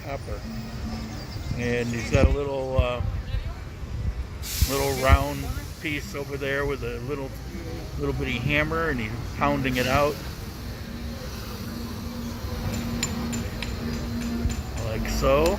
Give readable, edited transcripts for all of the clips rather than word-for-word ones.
Copper. And he's got a little round piece over there with a little bitty hammer, and he's pounding it out like so.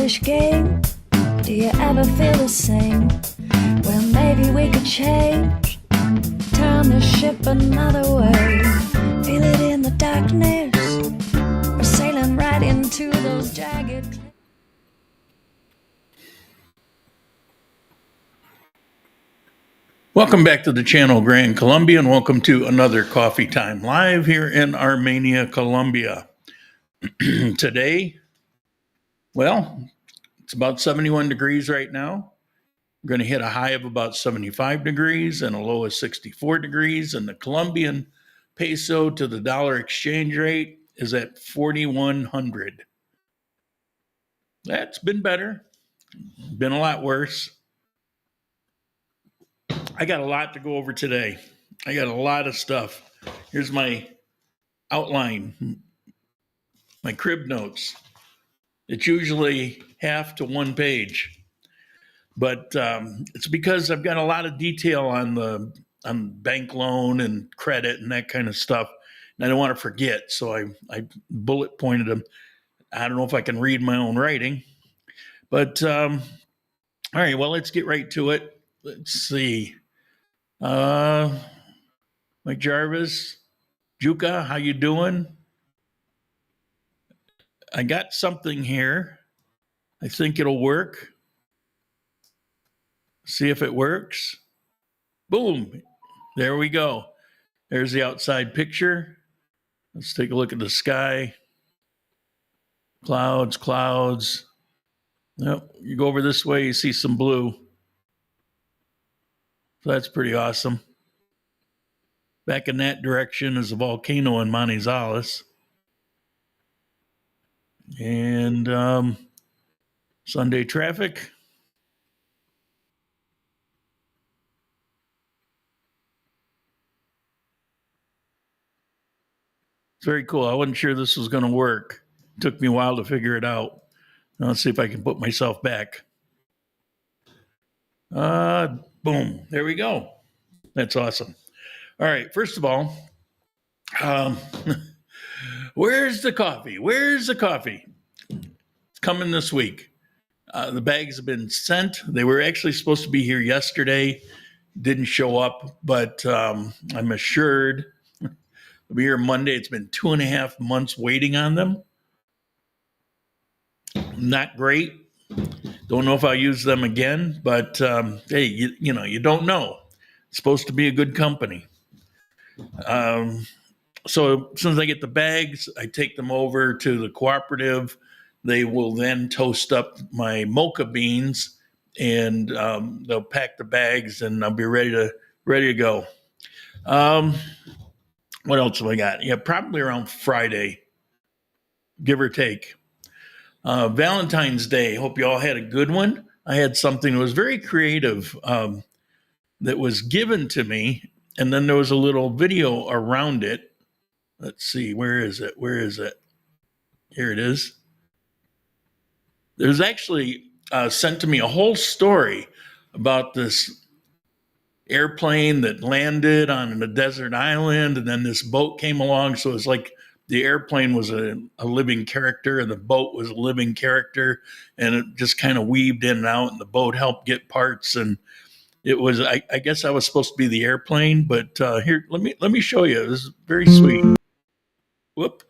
foolish game. Do you ever feel the same? Well, maybe we could change, turn the ship another way. Feel it in the darkness, we're sailing right into those jagged cliffs. Welcome back to the channel, Grand Colombia, and welcome to another Coffee Time Live here in Armenia, Colombia. Today, Well, it's about 71 degrees right now. We're going to hit a high of about 75 degrees and a low of 64 degrees. And the Colombian peso to the dollar exchange rate is at 4,100. That's been better, been a lot worse. I got a lot to go over today. I got a lot of stuff. Here's my outline, my crib notes. It's usually half to one page, but it's because I've got a lot of detail on bank loan and credit and that kind of stuff, and I don't want to forget. So I bullet pointed them. I don't know if I can read my own writing, but all right. Well, let's get right to it. Let's see. Mike Jarvis, Juka, how you doing? I got something here. I think it'll work. See if it works. Boom. There we go. There's the outside picture. Let's take a look at the sky. Clouds, clouds. Yep. You go over this way, you see some blue. So that's pretty awesome. Back in that direction is a volcano in Manizales. And Sunday traffic. It's very cool. I wasn't sure this was going to work. It took me a while to figure it out. Now let's see if I can put myself back. Boom. There we go. That's awesome. All right. First of all, where's the coffee? Where's the coffee? It's coming this week. The bags have been sent. They were actually supposed to be here yesterday. Didn't show up, but I'm assured they'll be here Monday. It's been 2.5 months waiting on them. Not great. Don't know if I'll use them again, but hey, you don't know. It's supposed to be a good company. So as soon as I get the bags, I take them over to the cooperative. They will then toast up my mocha beans, and they'll pack the bags, and I'll be ready to go. What else have I got? Yeah, probably around Friday, give or take. Valentine's Day. Hope you all had a good one. I had something that was very creative that was given to me, and then there was a little video around it. Let's see, where is it? Where is it? Here it is. There's actually sent to me a whole story about this airplane that landed on a desert island, and then this boat came along. So it's like the airplane was a living character, and the boat was a living character, and it just kind of weaved in and out, and the boat helped get parts. And it was, I guess I was supposed to be the airplane, but here, let me show you. This is very sweet. Whoop.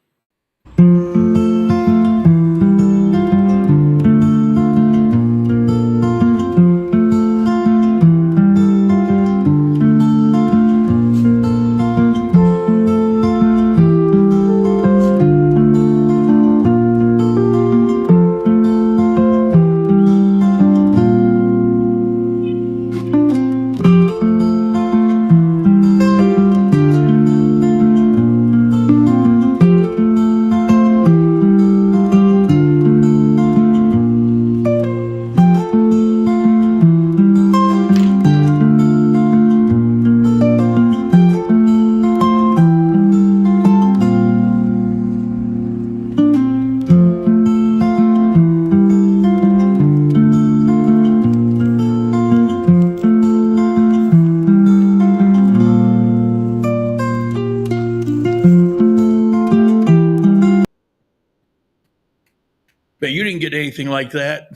But you didn't get anything like that.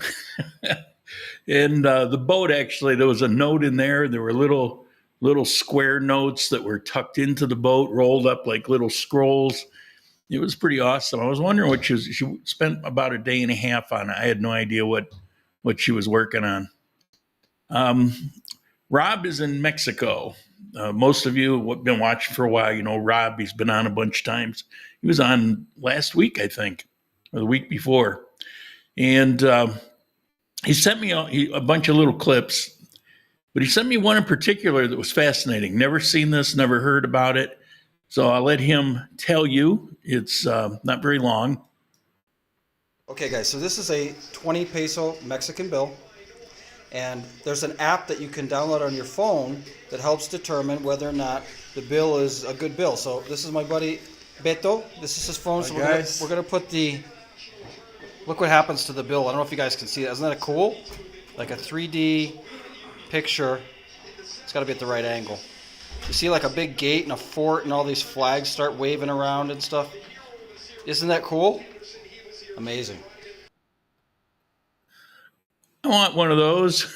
And the boat, actually, there was a note in there. There were little square notes that were tucked into the boat, rolled up like little scrolls. It was pretty awesome. I was wondering what she spent about a day and a half on it. I had no idea what she was working on. Rob is in Mexico. Most of you have been watching for a while. You know Rob. He's been on a bunch of times. He was on last week, I think, or the week before. And he sent me a bunch of little clips, but he sent me one in particular that was fascinating. Never seen this, never heard about it. So I'll let him tell you. It's not very long. Okay, guys, so this is a 20 peso Mexican bill. And there's an app that you can download on your phone that helps determine whether or not the bill is a good bill. So this is my buddy Beto. This is his phone. So we're gonna put the. Look what happens to the bill. I don't know if you guys can see that. Isn't that cool? Like a 3D picture. It's got to be at the right angle. You see like a big gate and a fort and all these flags start waving around and stuff. Isn't that cool? Amazing. I want one of those.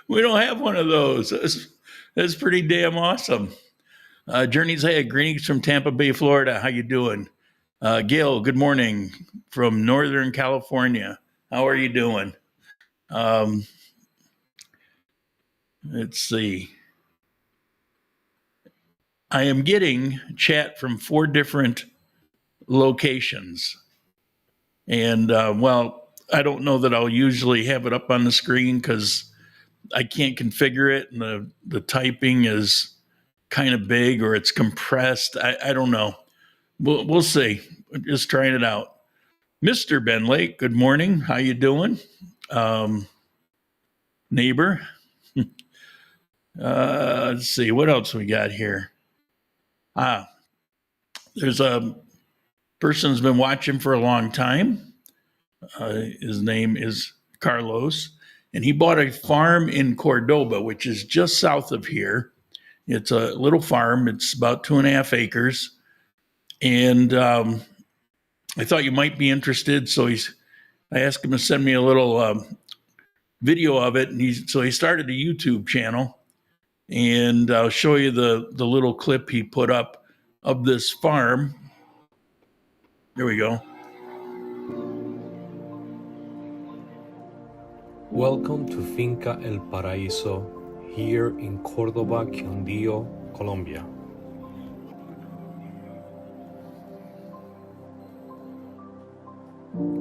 We don't have one of those. That's pretty damn awesome. Journey's ahead. Greetings from Tampa Bay, Florida. How you doing? Gail, good morning from Northern California. How are you doing? Let's see. I am getting chat from 4 different locations. And, well, I don't know that I'll usually have it up on the screen because I can't configure it. And the typing is kind of big or it's compressed. I don't know. We'll see. Just trying it out. Mr. Ben Lake, good morning. How you doing? Neighbor. Let's see. What else we got here? There's a person who's been watching for a long time. His name is Carlos, and he bought a farm in Cordoba, which is just south of here. It's a little farm. It's about 2.5 acres. And I thought you might be interested. So I asked him to send me a little video of it. And he started a YouTube channel. And I'll show you the little clip he put up of this farm. There we go. Welcome to Finca El Paraíso here in Córdoba, Quindio, Colombia.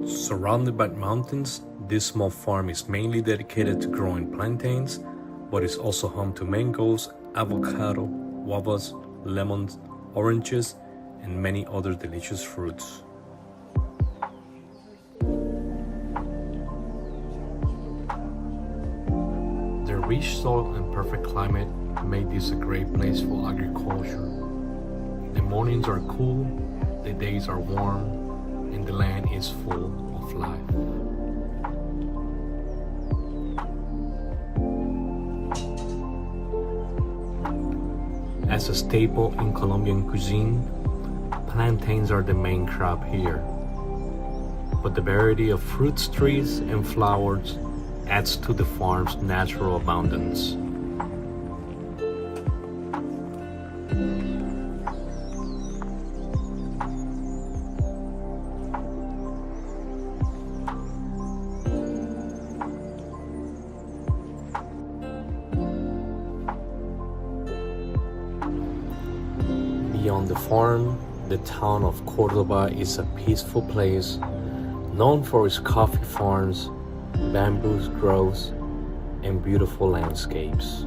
Surrounded by mountains, this small farm is mainly dedicated to growing plantains, but is also home to mangoes, avocado, guavas, lemons, oranges, and many other delicious fruits. The rich soil and perfect climate make this a great place for agriculture. The mornings are cool, the days are warm, and the land is full of life. As a staple in Colombian cuisine, plantains are the main crop here. But the variety of fruits, trees, and flowers adds to the farm's natural abundance. Beyond the farm, the town of Cordoba is a peaceful place known for its coffee farms, bamboo groves, and beautiful landscapes.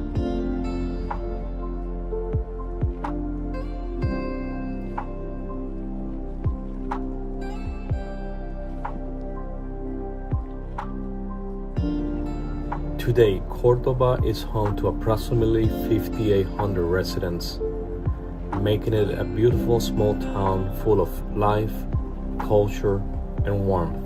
Today, Cordoba is home to approximately 5,800 residents, making it a beautiful small town full of life, culture, and warmth.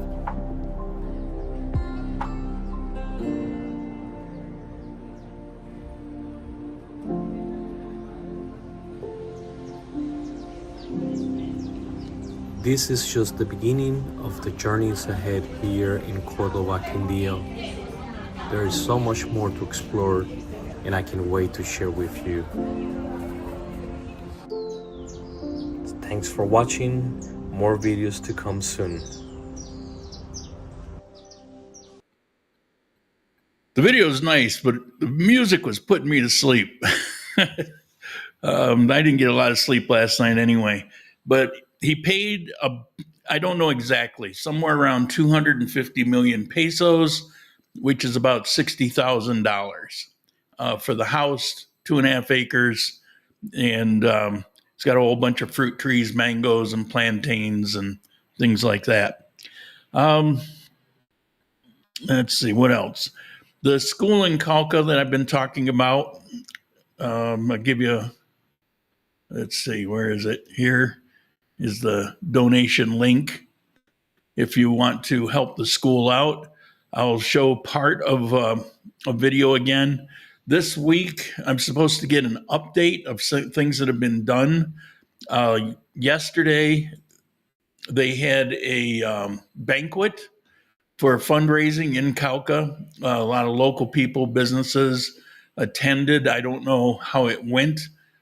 This is just the beginning of the journeys ahead here in Córdoba, Quindio. There is so much more to explore, and I can't wait to share with you. Thanks for watching. More videos to come soon. The video is nice, but the music was putting me to sleep. I didn't get a lot of sleep last night anyway, but he paid I don't know exactly, somewhere around 250 million pesos, which is about $60,000 for the house, 2.5 acres, and it's got a whole bunch of fruit trees, mangoes and plantains and things like that. Um, let's see, what else? The school in Calca that I've been talking about, I'll give you, let's see, where is it? Here is the donation link. If you want to help the school out, I'll show part of a video again. This week, I'm supposed to get an update of some things that have been done. Yesterday, they had a banquet for fundraising in Calca. A lot of local people, businesses attended. I don't know how it went.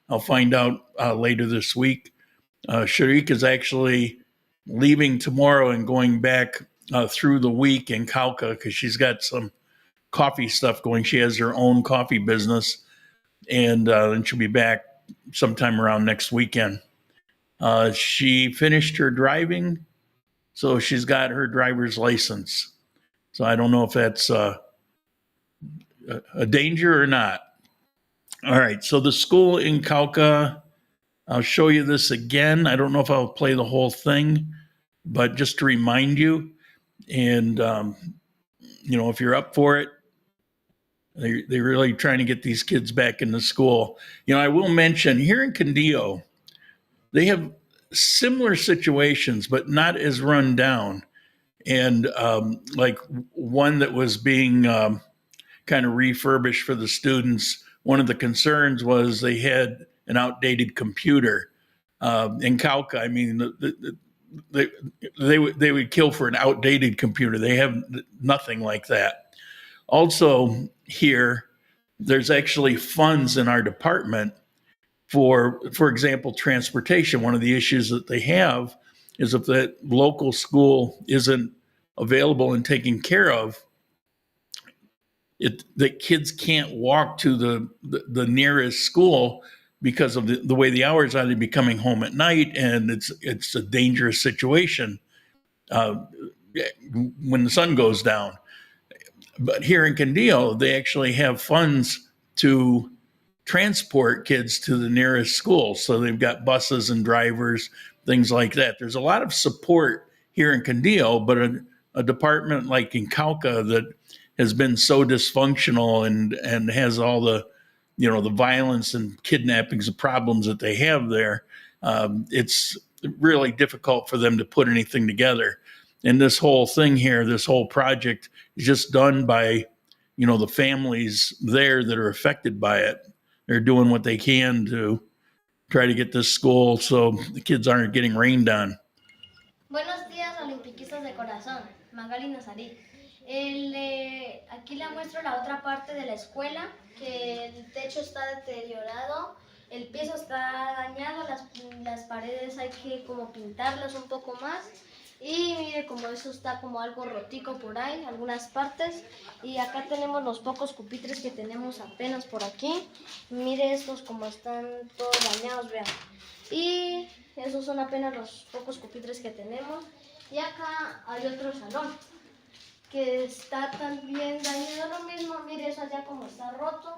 I'll find out later this week. Sharik is actually leaving tomorrow and going back through the week in Calca because she's got some coffee stuff going. She has her own coffee business, and then she'll be back sometime around next weekend. She finished her driving, so she's got her driver's license. So I don't know if that's a danger or not. All right, so the school in Calca, I'll show you this again. I don't know if I'll play the whole thing, but just to remind you, and if you're up for it, they're really trying to get these kids back into school. I will mention here in Quindio, they have similar situations, but not as run down. And like one that was being kind of refurbished for the students, one of the concerns was they had an outdated computer. In Calca, I mean, they would kill for an outdated computer. They have nothing like that. Also, here, there's actually funds in our department for example, transportation. One of the issues that they have is if that local school isn't available and taken care of, the kids can't walk to the nearest school because of the way the hours are. They'd be coming home at night, and it's a dangerous situation when the sun goes down. But here in Quindio, they actually have funds to transport kids to the nearest school. So they've got buses and drivers, things like that. There's a lot of support here in Quindio, but a department like in Calca that has been so dysfunctional and has all the violence and kidnappings and problems that they have there, it's really difficult for them to put anything together. And this whole thing here, this whole project is just done by, the families there that are affected by it. They're doing what they can to try to get this school so the kids aren't getting rained on. Buenos días, olimpiquistas de corazón. Magali Nazarí. Aquí le muestro la otra parte de la escuela, que el techo está deteriorado, el piso está dañado, las paredes hay que como pintarlas un poco más. Y mire como eso está como algo rotico por ahí, algunas partes. Y acá tenemos los pocos pupitres que tenemos apenas por aquí. Mire estos como están todos dañados, vean. Y esos son apenas los pocos pupitres que tenemos. Y acá hay otro salón que está también dañado, lo mismo. Mire eso allá como está roto.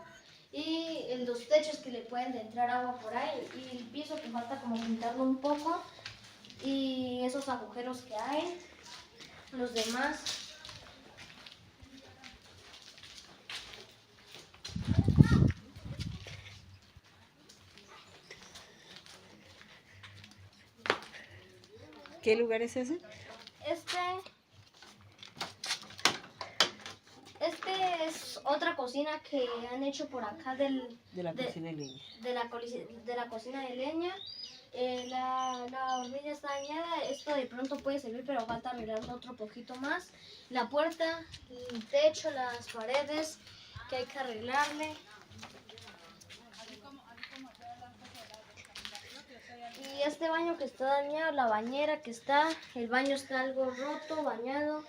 Y en los techos que le pueden entrar agua por ahí. Y el piso que falta como pintarlo un poco. Y esos agujeros que hay, los demás. ¿Qué lugar es ese? Este es otra cocina que han hecho por acá de la cocina de leña. De la cocina de leña. La hornilla está dañada, esto de pronto puede servir, pero falta arreglarlo otro poquito más. La puerta, el techo, las paredes que hay que arreglarle. Y este baño que está dañado, la bañera que está, el baño está algo roto, bañado.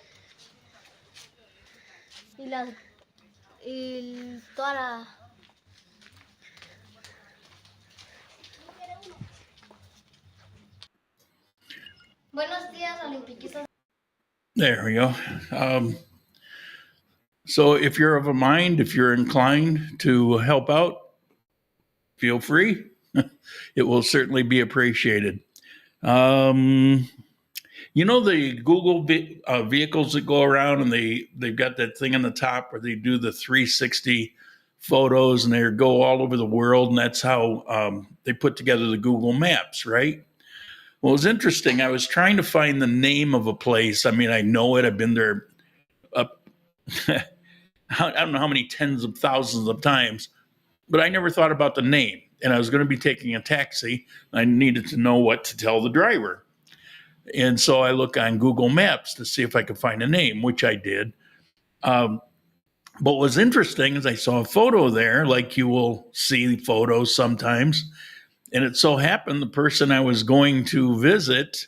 Y toda la... Buenos días, olimpiquistas. There we go. So if you're of a mind, if you're inclined to help out, feel free. It will certainly be appreciated. Um, you know the Google vehicles that go around and they've got that thing on the top where they do the 360 photos and they go all over the world, and that's how they put together the Google Maps, right? Well, it was interesting. I was trying to find the name of a place. I mean, I know it. I've been there up, I don't know how many tens of thousands of times, but I never thought about the name. And I was going to be taking a taxi. I needed to know what to tell the driver. And so I look on Google Maps to see if I could find a name, which I did. But what was interesting is I saw a photo there, like you will see photos sometimes. And it so happened the person I was going to visit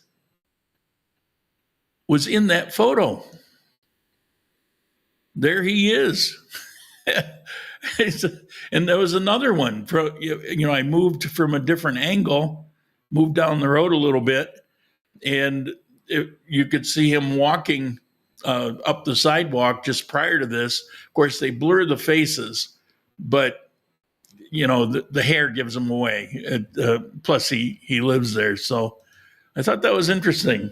was in that photo. There he is. And there was another one. I moved from a different angle, moved down the road a little bit, and you could see him walking up the sidewalk just prior to this. Of course, they blur the faces, but the hair gives him away. Plus, he lives there, so I thought that was interesting.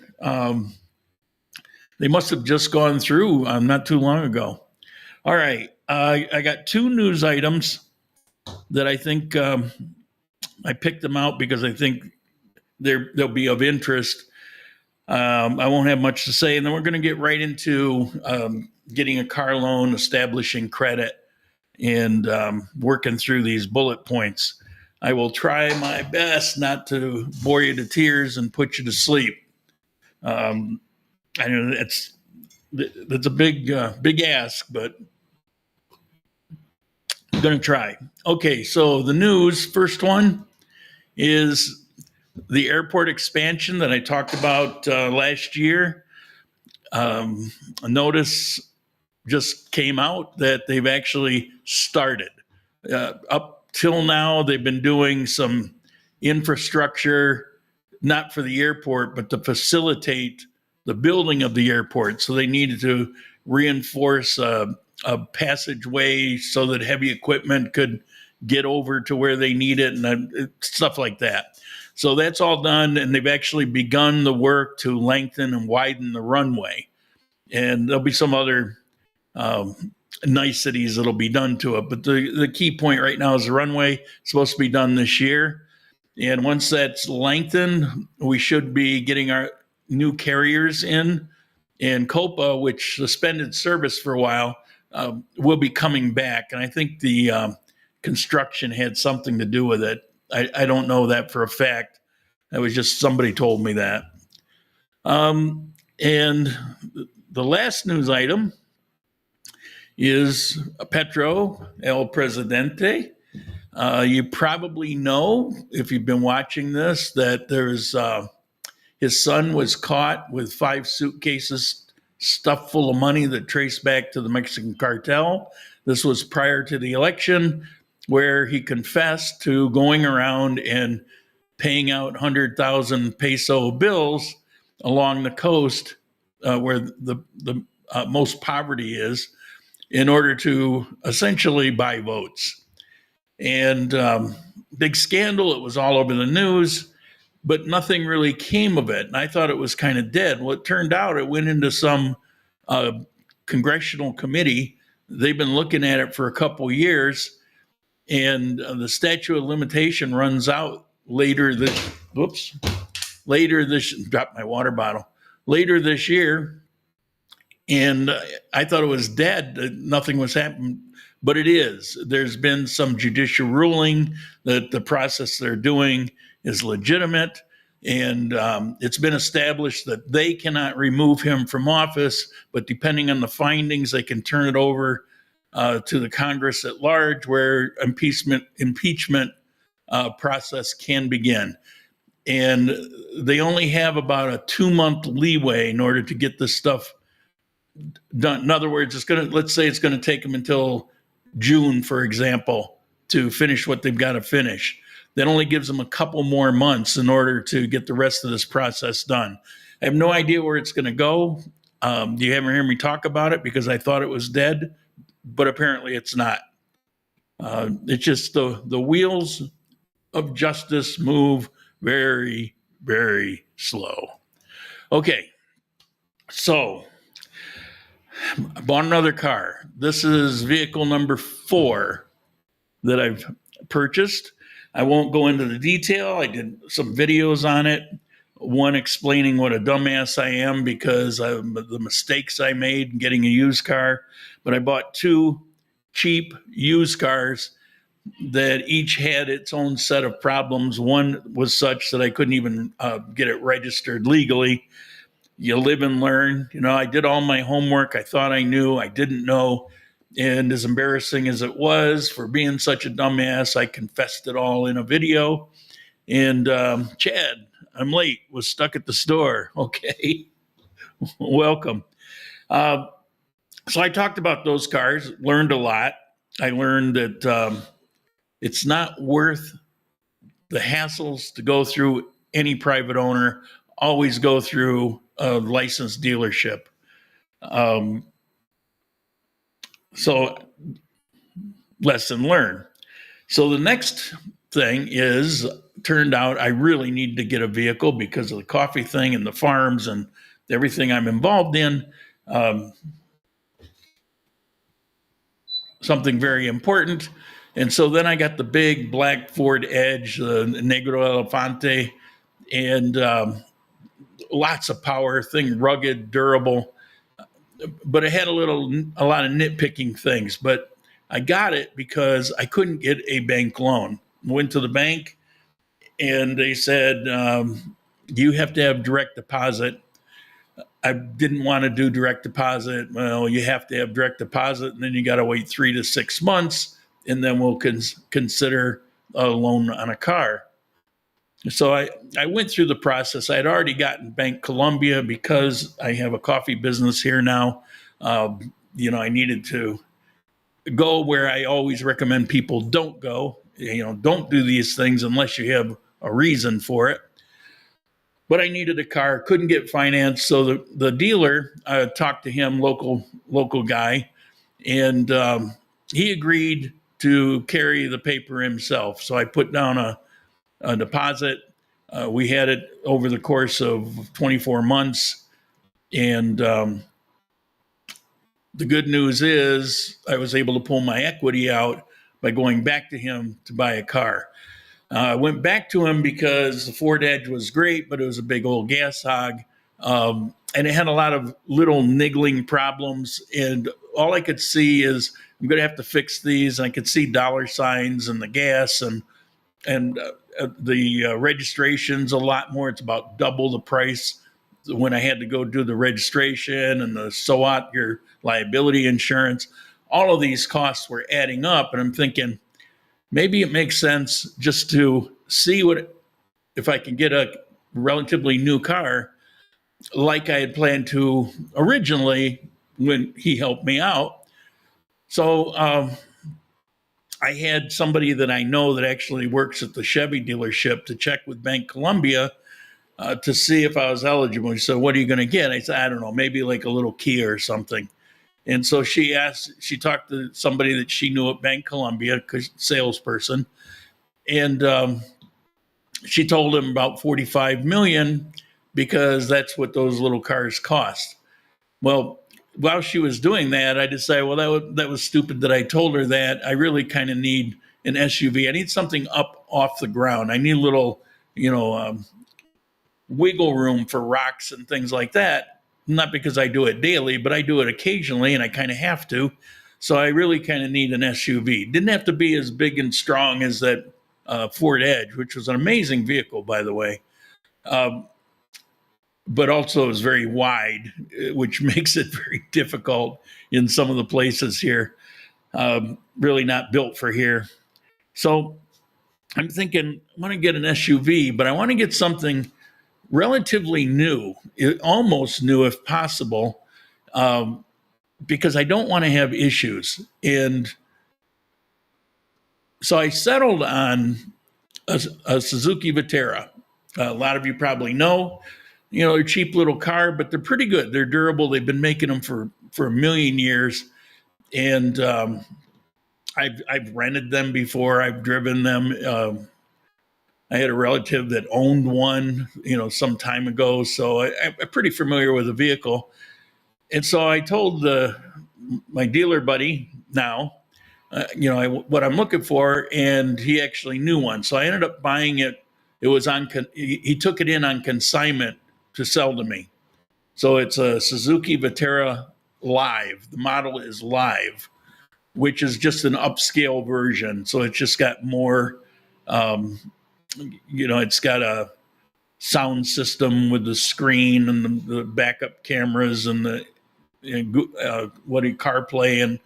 They must have just gone through not too long ago. All right, I got two news items that I think I picked them out because I think they'll be of interest. I won't have much to say, and then we're going to get right into getting a car loan, establishing credit, and working through these bullet points. I will try my best not to bore you to tears and put you to sleep. I know that's a big ask, but I'm going to try. Okay, so the news, first one is the airport expansion that I talked about last year. A notice just came out that they've actually started. Up till now, they've been doing some infrastructure, not for the airport, but to facilitate the building of the airport. So they needed to reinforce a passageway so that heavy equipment could get over to where they need it and stuff like that. So that's all done, and they've actually begun the work to lengthen and widen the runway. And there'll be some other niceties that'll be done to it. But the key point right now is the runway is supposed to be done this year. And once that's lengthened, we should be getting our new carriers in. And Copa, which suspended service for a while, will be coming back. And I think the construction had something to do with it. I don't know that for a fact. That was just somebody told me that. And the last news item is Petro, El Presidente. You probably know, if you've been watching this, that there's his son was caught with 5 suitcases stuffed full of money that traced back to the Mexican cartel. This was prior to the election, where he confessed to going around and paying out 100,000 peso bills along the coast where the most poverty is, in order to essentially buy votes. And big scandal. It was all over the news, but nothing really came of it. And I thought it was kind of dead. Well, it turned out it went into some congressional committee. They've been looking at it for a couple years, and the statute of limitation runs out later this dropped my water bottle, later this year. And I thought it was dead, nothing was happening, but it is. There's been some judicial ruling that the process they're doing is legitimate, and it's been established that they cannot remove him from office, but depending on the findings, they can turn it over to the Congress at large, where impeachment process can begin. And they only have about a 2-month leeway in order to get this stuff done. In other words, let's say it's going to take them until June, for example, to finish what they've got to finish. That only gives them a couple more months in order to get the rest of this process done. I have no idea where it's going to go. You haven't heard me talk about it because I thought it was dead, but apparently it's not. It's just the wheels of justice move very, very slow. Okay, so I bought another car. This is vehicle number 4 that I've purchased. I won't go into the detail. I did some videos on it. One explaining what a dumbass I am because of the mistakes I made in getting a used car. But I bought 2 cheap used cars that each had its own set of problems. One was such that I couldn't even get it registered legally. You live and learn. You know, I did all my homework. I thought I knew. I didn't know. And as embarrassing as it was for being such a dumbass, I confessed it all in a video. And Chad, I'm late, was stuck at the store. Okay, welcome. So I talked about those cars, learned a lot. I learned that it's not worth the hassles to go through any private owner. Always go through a licensed dealership. So lesson learned. So the next thing is, turned out I really need to get a vehicle because of the coffee thing and the farms and everything I'm involved in. Something very important. And so then I got the big black Ford Edge, the Negro Elefante, and lots of power, thing rugged, durable. But it had a lot of nitpicking things. But I got it because I couldn't get a bank loan. Went to the bank and they said, you have to have direct deposit. I didn't want to do direct deposit. Well, you have to have direct deposit, and then you got to wait 3 to 6 months, and then we'll consider a loan on a car. So I went through the process. I had already gotten Bank Colombia because I have a coffee business here now. I needed to go where I always recommend people don't go. Don't do these things unless you have a reason for it. But I needed a car, couldn't get finance. So the dealer, talked to him, local guy, and he agreed to carry the paper himself. So I put down a deposit. We had it over the course of 24 months. And the good news is I was able to pull my equity out by going back to him to buy a car. I went back to him because the Ford Edge was great, but it was a big old gas hog. And it had a lot of little niggling problems. And all I could see is I'm going to have to fix these. And I could see dollar signs and the gas and the registration's a lot more. It's about double the price when I had to go do the registration and the SOAT, your liability insurance. All of these costs were adding up. And I'm thinking, maybe it makes sense just to see if I can get a relatively new car like I had planned to originally when he helped me out. So I had somebody that I know that actually works at the Chevy dealership to check with Bank Colombia to see if I was eligible. He said, what are you going to get? I said, I don't know, maybe like a little Kia or something. And so she talked to somebody that she knew at Bank Colombia, salesperson, and she told him about $45 million because that's what those little cars cost. Well, while she was doing that, I decided, well, that was stupid that I told her that. I really kind of need an SUV. I need something up off the ground. I need a little, wiggle room for rocks and things like that. Not because I do it daily, but I do it occasionally and I kind of have to. So I really kind of need an SUV. Didn't have to be as big and strong as that Ford Edge, which was an amazing vehicle, by the way. But also is very wide, which makes it very difficult in some of the places here. Really not built for here. So I'm thinking I want to get an SUV, but I want to get something relatively new, almost new if possible, because I don't want to have issues. And so I settled on a Suzuki Vitara. A lot of you probably know they're a cheap little car, but they're pretty good. They're durable. They've been making them for a million years. And I've rented them before. I've driven them. I had a relative that owned one, some time ago. So I'm pretty familiar with the vehicle. And so I told my dealer buddy now, what I'm looking for, and he actually knew one. So I ended up buying it. It was he took it in on consignment to sell to me. So it's a Suzuki Vitara Live. The model is Live, which is just an upscale version. So it's just got more, it's got a sound system with the screen and the backup cameras and the CarPlay and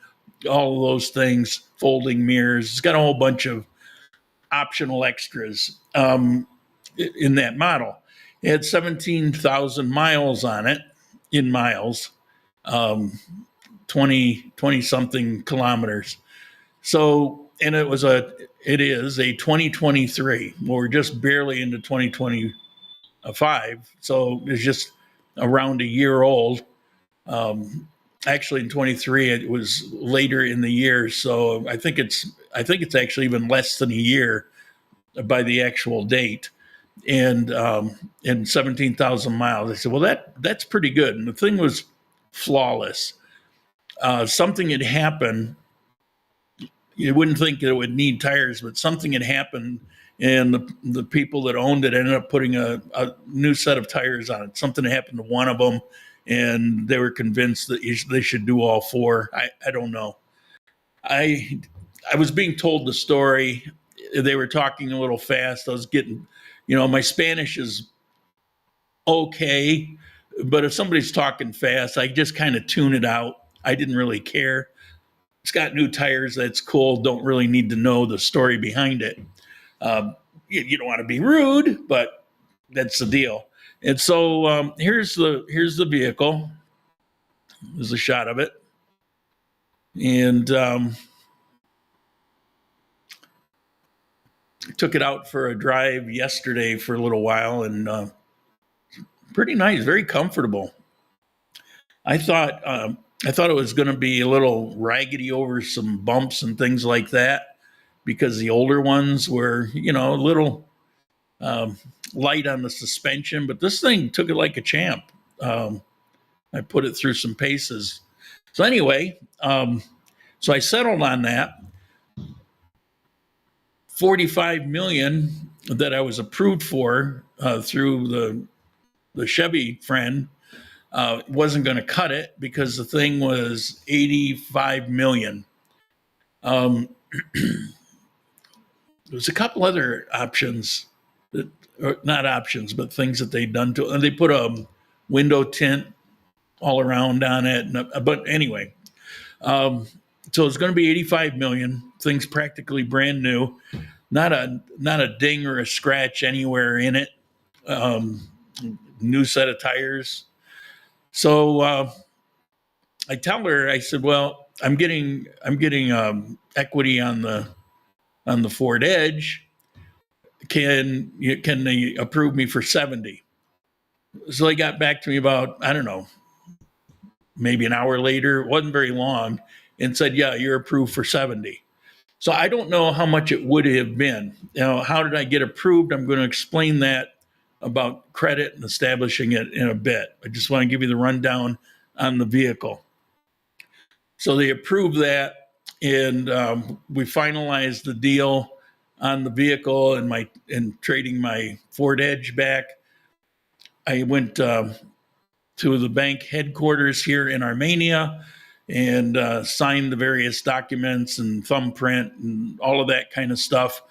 all of those things, folding mirrors. It's got a whole bunch of optional extras in that model. It had 17,000 miles on it, in miles, 20 something kilometers. So, and it is a 2023. We're just barely into 2025. So it's just around a year old. Actually in 23, it was later in the year. So I think it's actually even less than a year by the actual date. And 17,000 miles. I said, well, that's pretty good. And the thing was flawless. Something had happened. You wouldn't think that it would need tires, but something had happened, and the people that owned it ended up putting a new set of tires on it. Something happened to one of them, and they were convinced that they should do all four. I don't know. I was being told the story. They were talking a little fast. I was getting, my Spanish is okay, but if somebody's talking fast, I just kind of tune it out. I didn't really care. It's got new tires. That's cool. Don't really need to know the story behind it. You don't want to be rude, but that's the deal. And so here's the vehicle. There's a shot of it. And took it out for a drive yesterday for a little while, and pretty nice, very comfortable. I thought it was going to be a little raggedy over some bumps and things like that, because the older ones were, a little light on the suspension, but this thing took it like a champ. I put it through some paces. So anyway, so I settled on that. 45 million that I was approved for through the Chevy friend wasn't going to cut it, because the thing was 85 million. There was a couple other options, not options, but things that they'd done to it. And they put a window tint all around on it. But anyway, so it's going to be 85 million. Things practically brand new. Not a ding or a scratch anywhere in it. New set of tires. So I tell her, I said, well, I'm getting equity on the Ford Edge. Can they approve me for 70? So they got back to me about, I don't know, maybe an hour later. It wasn't very long, and said, yeah, you're approved for 70. So I don't know how much it would have been. How did I get approved? I'm going to explain that about credit and establishing it in a bit. I just want to give you the rundown on the vehicle. So they approved that, and we finalized the deal on the vehicle and trading my Ford Edge back. I went to the bank headquarters here in Armenia and signed the various documents and thumbprint and all of that kind of stuff.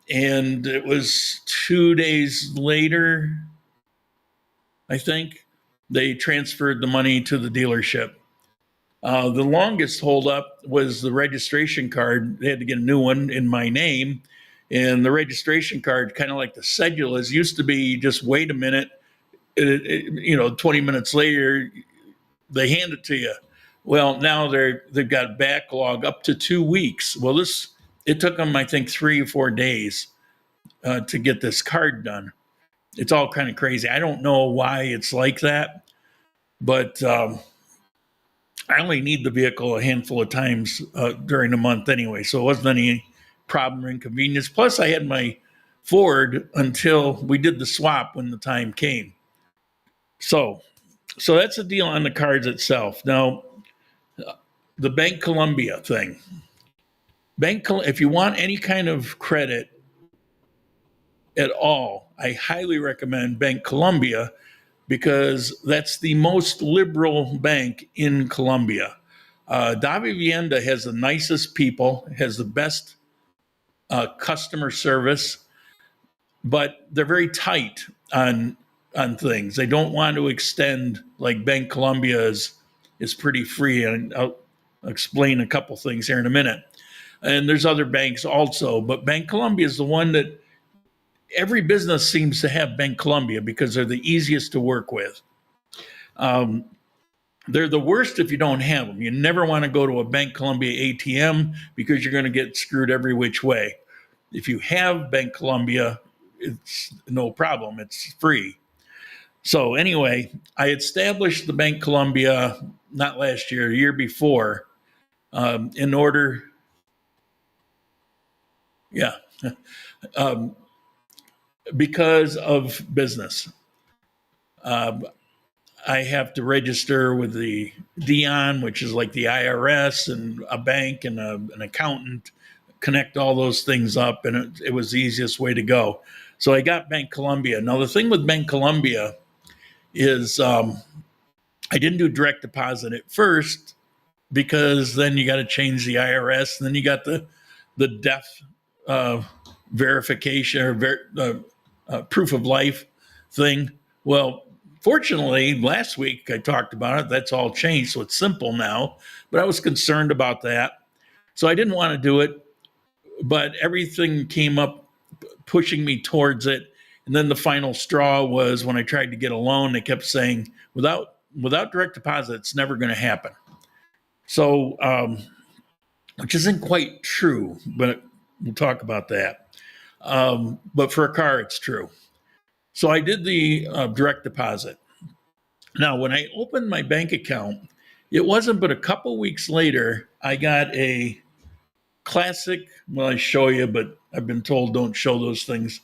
And it was 2 days later, I think, they transferred the money to the dealership. The longest holdup was the registration card. They had to get a new one in my name. And the registration card, kind of like the cedulas, used to be just wait a minute, 20 minutes later, they hand it to you. Well, now they've got backlog up to 2 weeks. Well, it took them, I think, 3 or 4 days to get this card done. it's all kind of crazy. I don't know why it's like that, but I only need the vehicle a handful of times during the month anyway, so it wasn't any problem or inconvenience. Plus, I had my Ford until we did the swap when the time came. So that's the deal on the cards itself. Now, the Bank Colombia thing. If you want any kind of credit at all, I highly recommend Bank Colombia because that's the most liberal bank in Colombia. Davi Vienda has the nicest people, has the best customer service, but they're very tight on things. They don't want to extend like Bank Colombia is pretty free, and I'll explain a couple things here in a minute. And there's other banks also, but Bank Colombia is the one that every business seems to have Bank Colombia because they're the easiest to work with. They're the worst if you don't have them. You never want to go to a Bank Colombia ATM because you're going to get screwed every which way. If you have Bank Colombia, it's no problem. It's free. So anyway, I established the Bank Colombia not last year, a year before, in order, yeah, because of business. I have to register with the Dion, which is like the IRS, and a bank and an accountant, connect all those things up, and it was the easiest way to go. So I got Bank Colombia. Now, the thing with Bank Colombia is I didn't do direct deposit at first because then you got to change the IRS, and then you got the death verification or proof of life thing. Well, fortunately, last week I talked about it. That's all changed, so it's simple now. But I was concerned about that, so I didn't want to do it. But everything came up pushing me towards it. And then the final straw was when I tried to get a loan. They kept saying, without direct deposit, it's never going to happen. So, which isn't quite true, but we'll talk about that. But for a car, it's true. So I did the direct deposit. Now, when I opened my bank account, it wasn't but a couple weeks later, I got a classic, well, I show you, but I've been told don't show those things.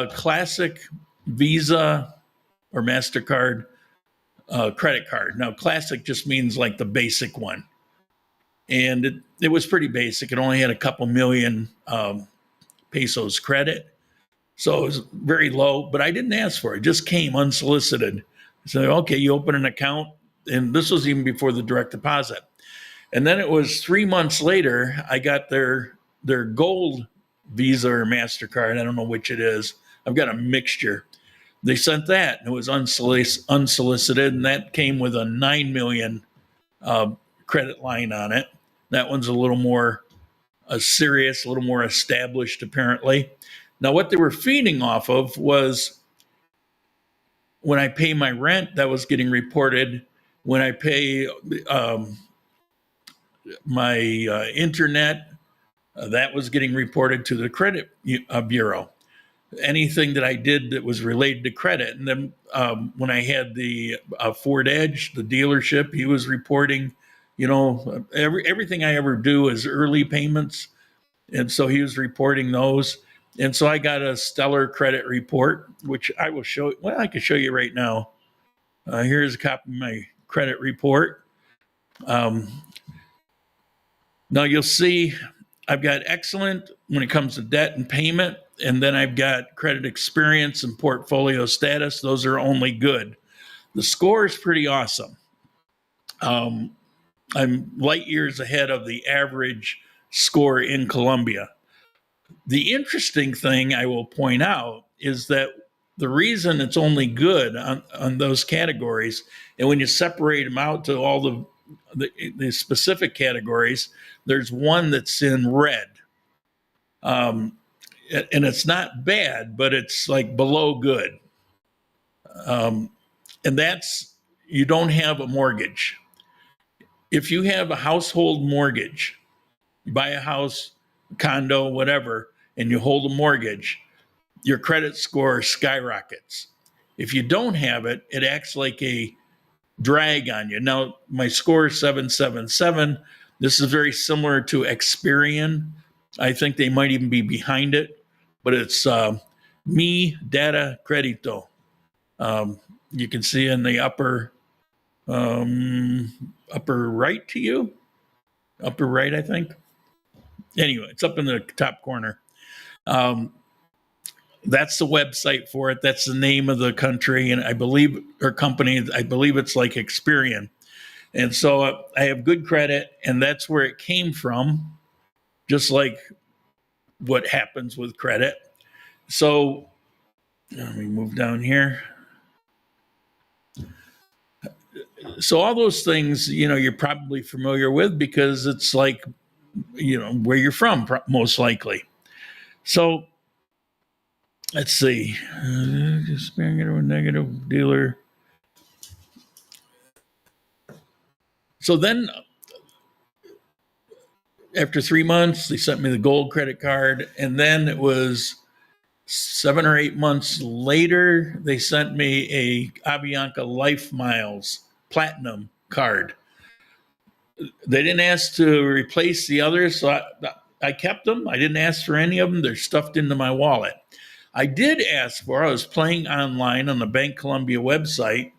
Classic Visa or MasterCard credit card. Now, classic just means like the basic one. And it was pretty basic. It only had a couple million pesos credit. So it was very low, but I didn't ask for it. It just came unsolicited. So, okay, you open an account, and this was even before the direct deposit. And then it was 3 months later, I got their gold Visa or MasterCard. I don't know which it is. I've got a mixture. They sent that, and it was unsolicited, and that came with a 9 million credit line on it. That one's a little more serious, a little more established, apparently. Now, what they were feeding off of was when I pay my rent, that was getting reported. When I pay my internet, that was getting reported to the credit bureau. Anything that I did that was related to credit. And then when I had the Ford Edge, the dealership, he was reporting, everything I ever do is early payments. And so he was reporting those. And so I got a stellar credit report, which I will show. Well, I can show you right now. Here's a copy of my credit report. Now you'll see I've got excellent when it comes to debt and payment. And then I've got credit experience and portfolio status. Those are only good. The score is pretty awesome. I'm light years ahead of the average score in Colombia. The interesting thing I will point out is that the reason it's only good on those categories, and when you separate them out to all the specific categories, there's one that's in red. And it's not bad, but it's like below good. And that's, you don't have a mortgage. If you have a household mortgage, you buy a house, condo, whatever, and you hold a mortgage, your credit score skyrockets. If you don't have it, it acts like a drag on you. Now, my score is 777. This is very similar to Experian. I think they might even be behind it, but it's Mi Data Credito. You can see in the upper right to you, upper right, I think. Anyway, it's up in the top corner. That's the website for it. That's the name of the country, and I believe, or company, I believe it's like Experian. And so I have good credit, and that's where it came from, just like what happens with credit. So let me move down here. So all those things, you're probably familiar with because it's like, where you're from, most likely. So let's see. Negative dealer. So then after 3 months, they sent me the gold credit card. And then it was 7 or 8 months later, they sent me a Avianca Life Miles Platinum card. They didn't ask to replace the others, so I kept them. I didn't ask for any of them. They're stuffed into my wallet. I did ask for, I was playing online on the Bank Colombia website,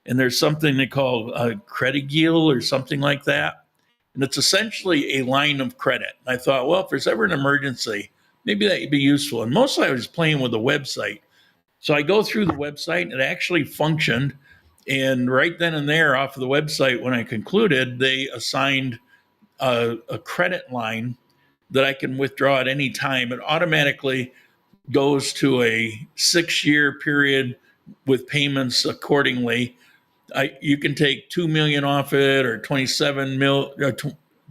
and there's something they call a credit deal or something like that. And it's essentially a line of credit. I thought, well, if there's ever an emergency, maybe that would be useful. And mostly I was playing with the website. So I go through the website, and it actually functioned. And right then and there, off of the website, when I concluded, they assigned a credit line that I can withdraw at any time. It automatically goes to a 6-year period with payments accordingly. You can take 2 million off it, or 27 mil,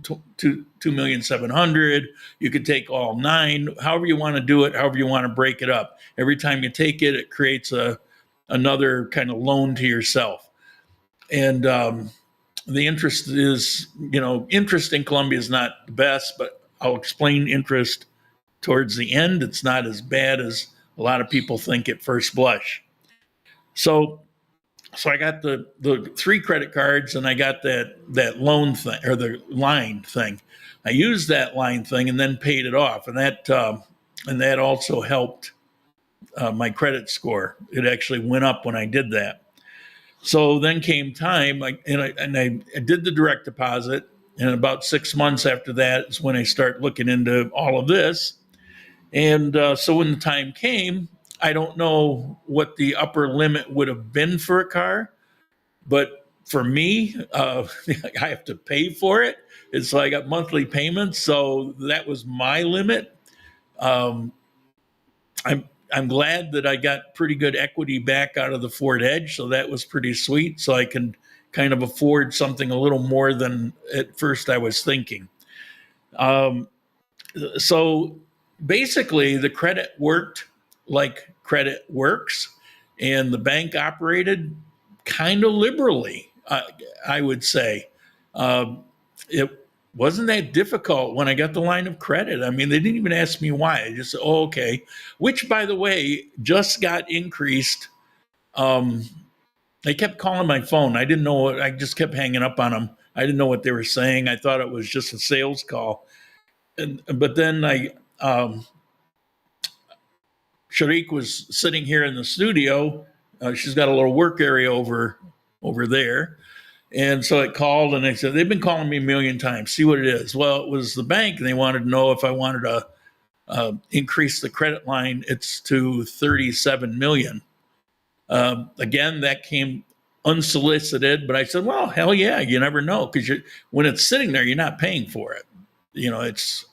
2,700,000. You could take all 9. However you want to do it, however you want to break it up. Every time you take it, it creates another kind of loan to yourself. And the interest is, interest in Colombia is not the best, but I'll explain interest towards the end. It's not as bad as a lot of people think at first blush. So I got the 3 credit cards, and I got that loan thing, or the line thing. I used that line thing and then paid it off, and that also helped my credit score. It actually went up when I did that. So then came time, I did the direct deposit, and about 6 months after that is when I start looking into all of this. And so when the time came, I don't know what the upper limit would have been for a car, but for me, I have to pay for it. And so I got monthly payments, so that was my limit. I'm glad that I got pretty good equity back out of the Ford Edge, so that was pretty sweet. So I can kind of afford something a little more than at first I was thinking. So basically, the credit worked like credit works, and the bank operated kind of liberally, I would say. It wasn't that difficult when I got the line of credit. I mean, they didn't even ask me why. I just said, oh, okay, which, by the way, just got increased. They kept calling my phone. I didn't know what, I just kept hanging up on them. I didn't know what they were saying. I thought it was just a sales call. But then Sharik was sitting here in the studio. She's got a little work area over there. And so it called, and they said, they've been calling me a million times. See what it is. Well, it was the bank, and they wanted to know if I wanted to increase the credit line. It's to 37 million. Again, that came unsolicited, but I said, well, hell yeah, you never know. Because when it's sitting there, you're not paying for it. It's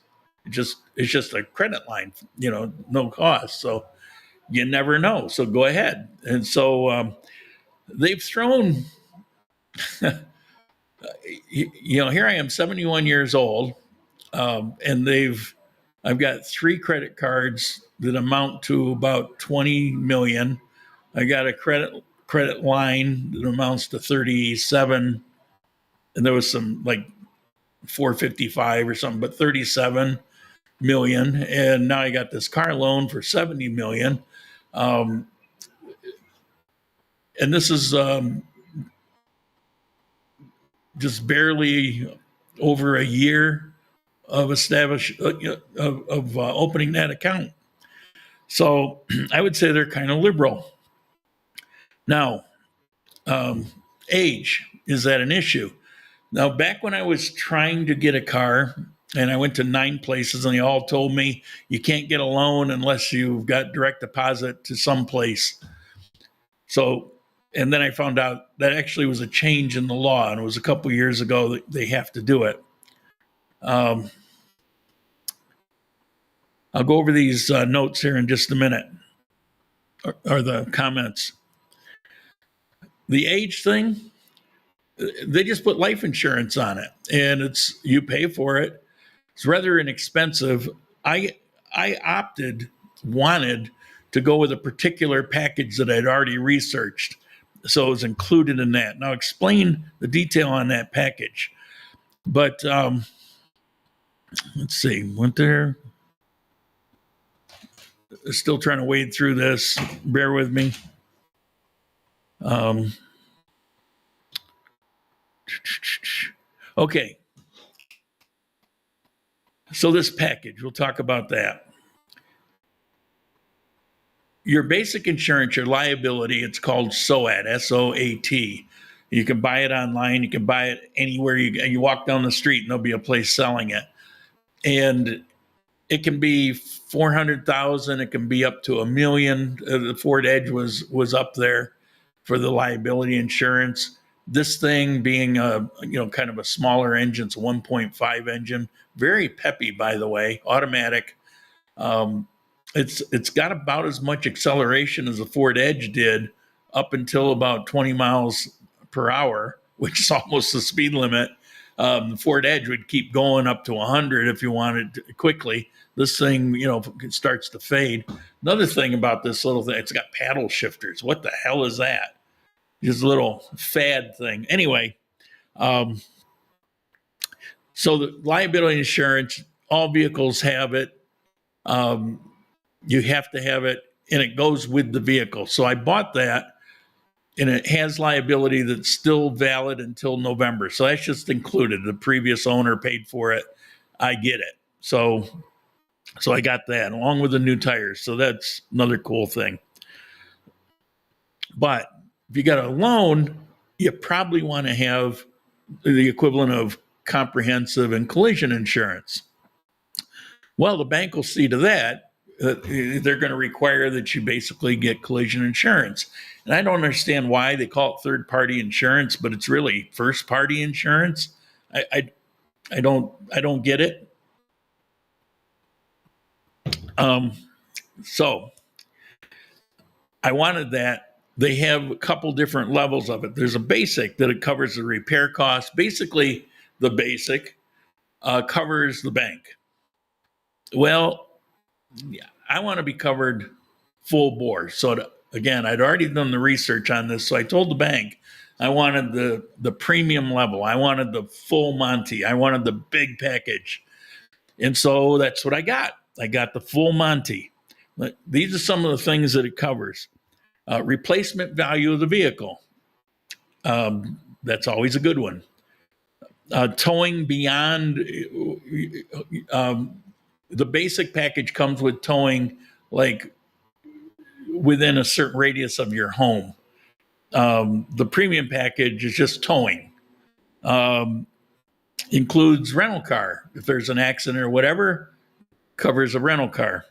just a credit line, no cost. So you never know. So go ahead. And so they've thrown, here I am, 71 years old, and I've got 3 credit cards that amount to about 20 million. I got a credit line that amounts to 37, and there was some like 455 or something, but 37. million, and now I got this car loan for 70 million. Um, and this is just barely over a year of opening that account. So I would say they're kind of liberal. Now, age, is that an issue? Now, back when I was trying to get a car, and I went to 9 places, and they all told me you can't get a loan unless you've got direct deposit to some place. So, and then I found out that actually was a change in the law, and it was a couple years ago that they have to do it. I'll go over these notes here in just a minute, or the comments. The age thing, they just put life insurance on it, and you pay for it. It's rather inexpensive. I wanted to go with a particular package that I'd already researched, so it was included in that. Now, explain the detail on that package. But let's see, went there. Still trying to wade through this. Bear with me. Okay. So this package, we'll talk about that. Your basic insurance, your liability, it's called SOAT, S-O-A-T. You can buy it online. You can buy it anywhere. You walk down the street and there'll be a place selling it. And it can be 400,000. It can be up to $1 million. The Ford Edge was up there for the liability insurance. This thing being kind of a smaller engine, it's a 1.5 engine, very peppy, by the way, automatic. It's got about as much acceleration as the Ford Edge did up until about 20 miles per hour, which is almost the speed limit. The Ford Edge would keep going up to 100 if you wanted quickly. This thing, it starts to fade. Another thing about this little thing, it's got paddle shifters. What the hell is that? Just a little fad thing. Anyway, so the liability insurance, all vehicles have it. You have to have it, and it goes with the vehicle. So I bought that, and it has liability that's still valid until November. So that's just included. The previous owner paid for it. I get it. So I got that along with the new tires. So that's another cool thing. But if you got a loan, you probably want to have the equivalent of comprehensive and collision insurance. Well, the bank will see to that. They're going to require that you basically get collision insurance. And I don't understand why they call it third-party insurance, but it's really first-party insurance. I don't get it. So I wanted that. They have a couple different levels of it. There's a basic that it covers the repair costs. Basically, the basic covers the bank. Well, yeah, I want to be covered full bore. So again, I'd already done the research on this. So I told the bank I wanted the premium level. I wanted the full Monty. I wanted the big package. And so that's what I got. I got the full Monty. These are some of the things that it covers. Replacement value of the vehicle. That's always a good one. Towing beyond, the basic package comes with towing like within a certain radius of your home. The premium package is just towing. Includes rental car. If there's an accident or whatever, covers a rental car.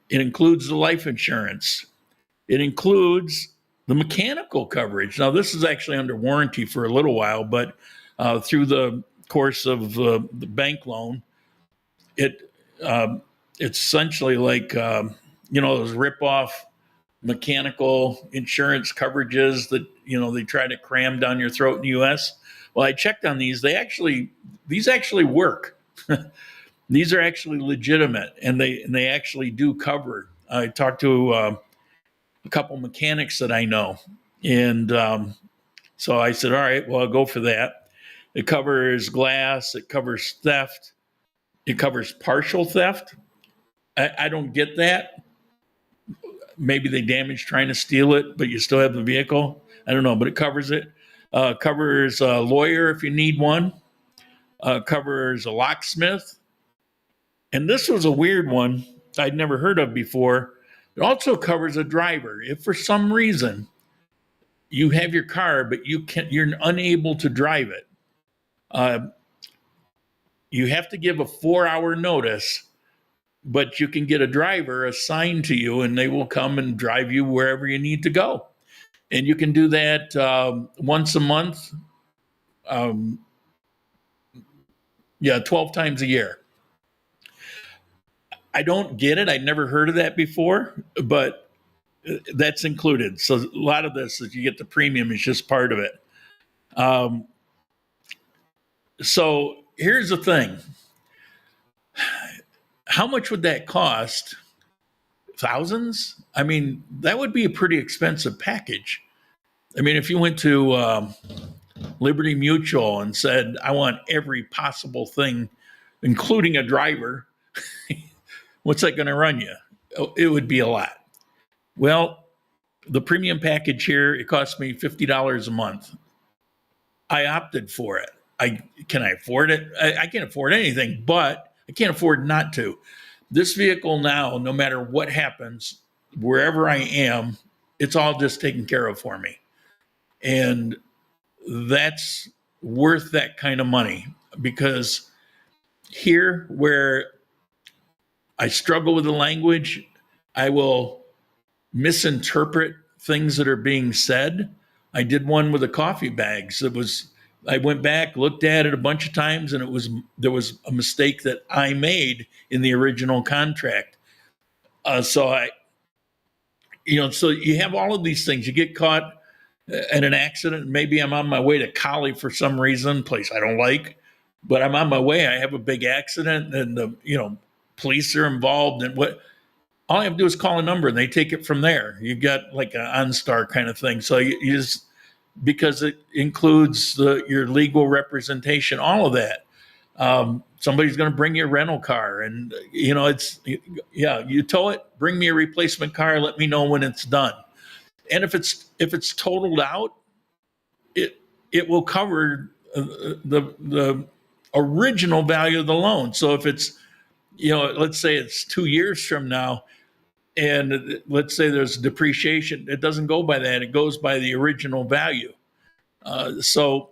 It includes the life insurance. It includes the mechanical coverage. Now, this is actually under warranty for a little while, but through the course of the bank loan, it's essentially like, those rip-off mechanical insurance coverages that, they try to cram down your throat in the U.S. Well, I checked on these. These actually work. These are actually legitimate, and they actually do cover. I talked to a couple mechanics that I know, and so I said, all right, well, I'll go for that. It covers glass. It covers theft. It covers partial theft. I don't get that. Maybe they damaged trying to steal it, but you still have the vehicle. I don't know, but it covers it. Covers a lawyer if you need one. Covers a locksmith. And this was a weird one I'd never heard of before. It also covers a driver. If for some reason you have your car, but you're unable to drive it, you have to give a 4-hour notice, but you can get a driver assigned to you and they will come and drive you wherever you need to go. And you can do that once a month. 12 times a year. I don't get it. I'd never heard of that before, but that's included. So a lot of this, if you get the premium, is just part of it. So here's the thing. How much would that cost? Thousands? I mean, that would be a pretty expensive package. I mean, if you went to Liberty Mutual and said, I want every possible thing, including a driver, what's that going to run you? It would be a lot. Well, the premium package here, it cost me $50 a month. I opted for it. Can I afford it? I can't afford anything, but I can't afford not to. This vehicle now, no matter what happens, wherever I am, it's all just taken care of for me. And that's worth that kind of money, because here where I struggle with the language, I will misinterpret things that are being said. I did one with the coffee bags. I went back, looked at it a bunch of times, and there was a mistake that I made in the original contract. So you have all of these things. You get caught in an accident. Maybe I'm on my way to Cali for some reason, place I don't like, but I'm on my way. I have a big accident, and the police are involved. And all I have to do is call a number, and they take it from there. You got like an OnStar kind of thing. So you just, because it includes your legal representation, all of that. Somebody's going to bring you a rental car, and you tow it, bring me a replacement car, let me know when it's done. And if it's totaled out, it will cover the original value of the loan. So if it's, let's say it's 2 years from now, and let's say there's depreciation, it doesn't go by that. It goes by the original value. So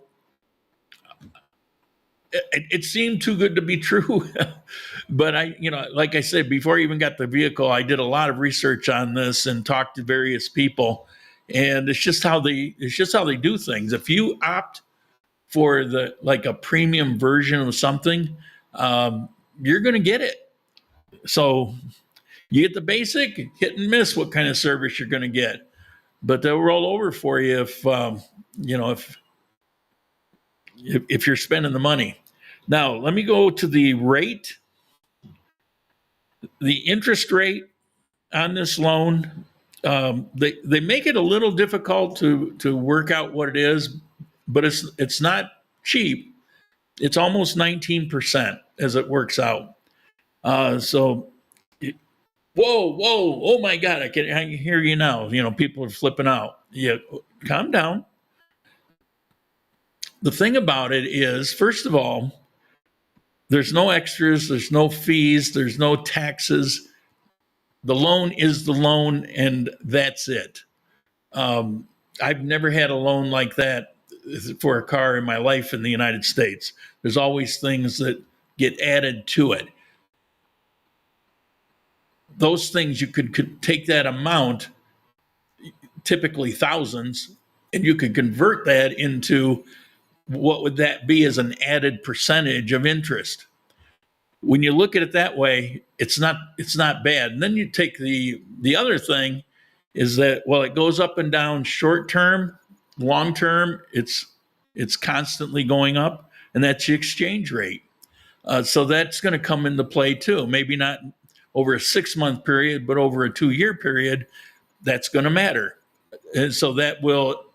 it seemed too good to be true. But like I said, before I even got the vehicle, I did a lot of research on this and talked to various people. And it's just how they do things. If you opt for a premium version of something, you're going to get it. So you get the basic, hit and miss what kind of service you're going to get, but they'll roll over for you if you're spending the money. Now, let me go to the rate. The interest rate on this loan, they make it a little difficult to work out what it is, but it's not cheap. It's almost 19% as it works out. Whoa, oh my God, I can hear you now. People are flipping out. Yeah, calm down. The thing about it is, first of all, there's no extras, there's no fees, there's no taxes. The loan is the loan, and that's it. I've never had a loan like that for a car in my life in the United States. There's always things that get added to it. Those things, you could take that amount, typically thousands, and you could convert that into, what would that be as an added percentage of interest? When you look at it that way, it's not bad. And then you take the other thing is that, well, it goes up and down short term, long term, it's constantly going up, and that's the exchange rate. So that's going to come into play too. Maybe not over a 6-month period, but over a 2-year period, that's going to matter. And so that will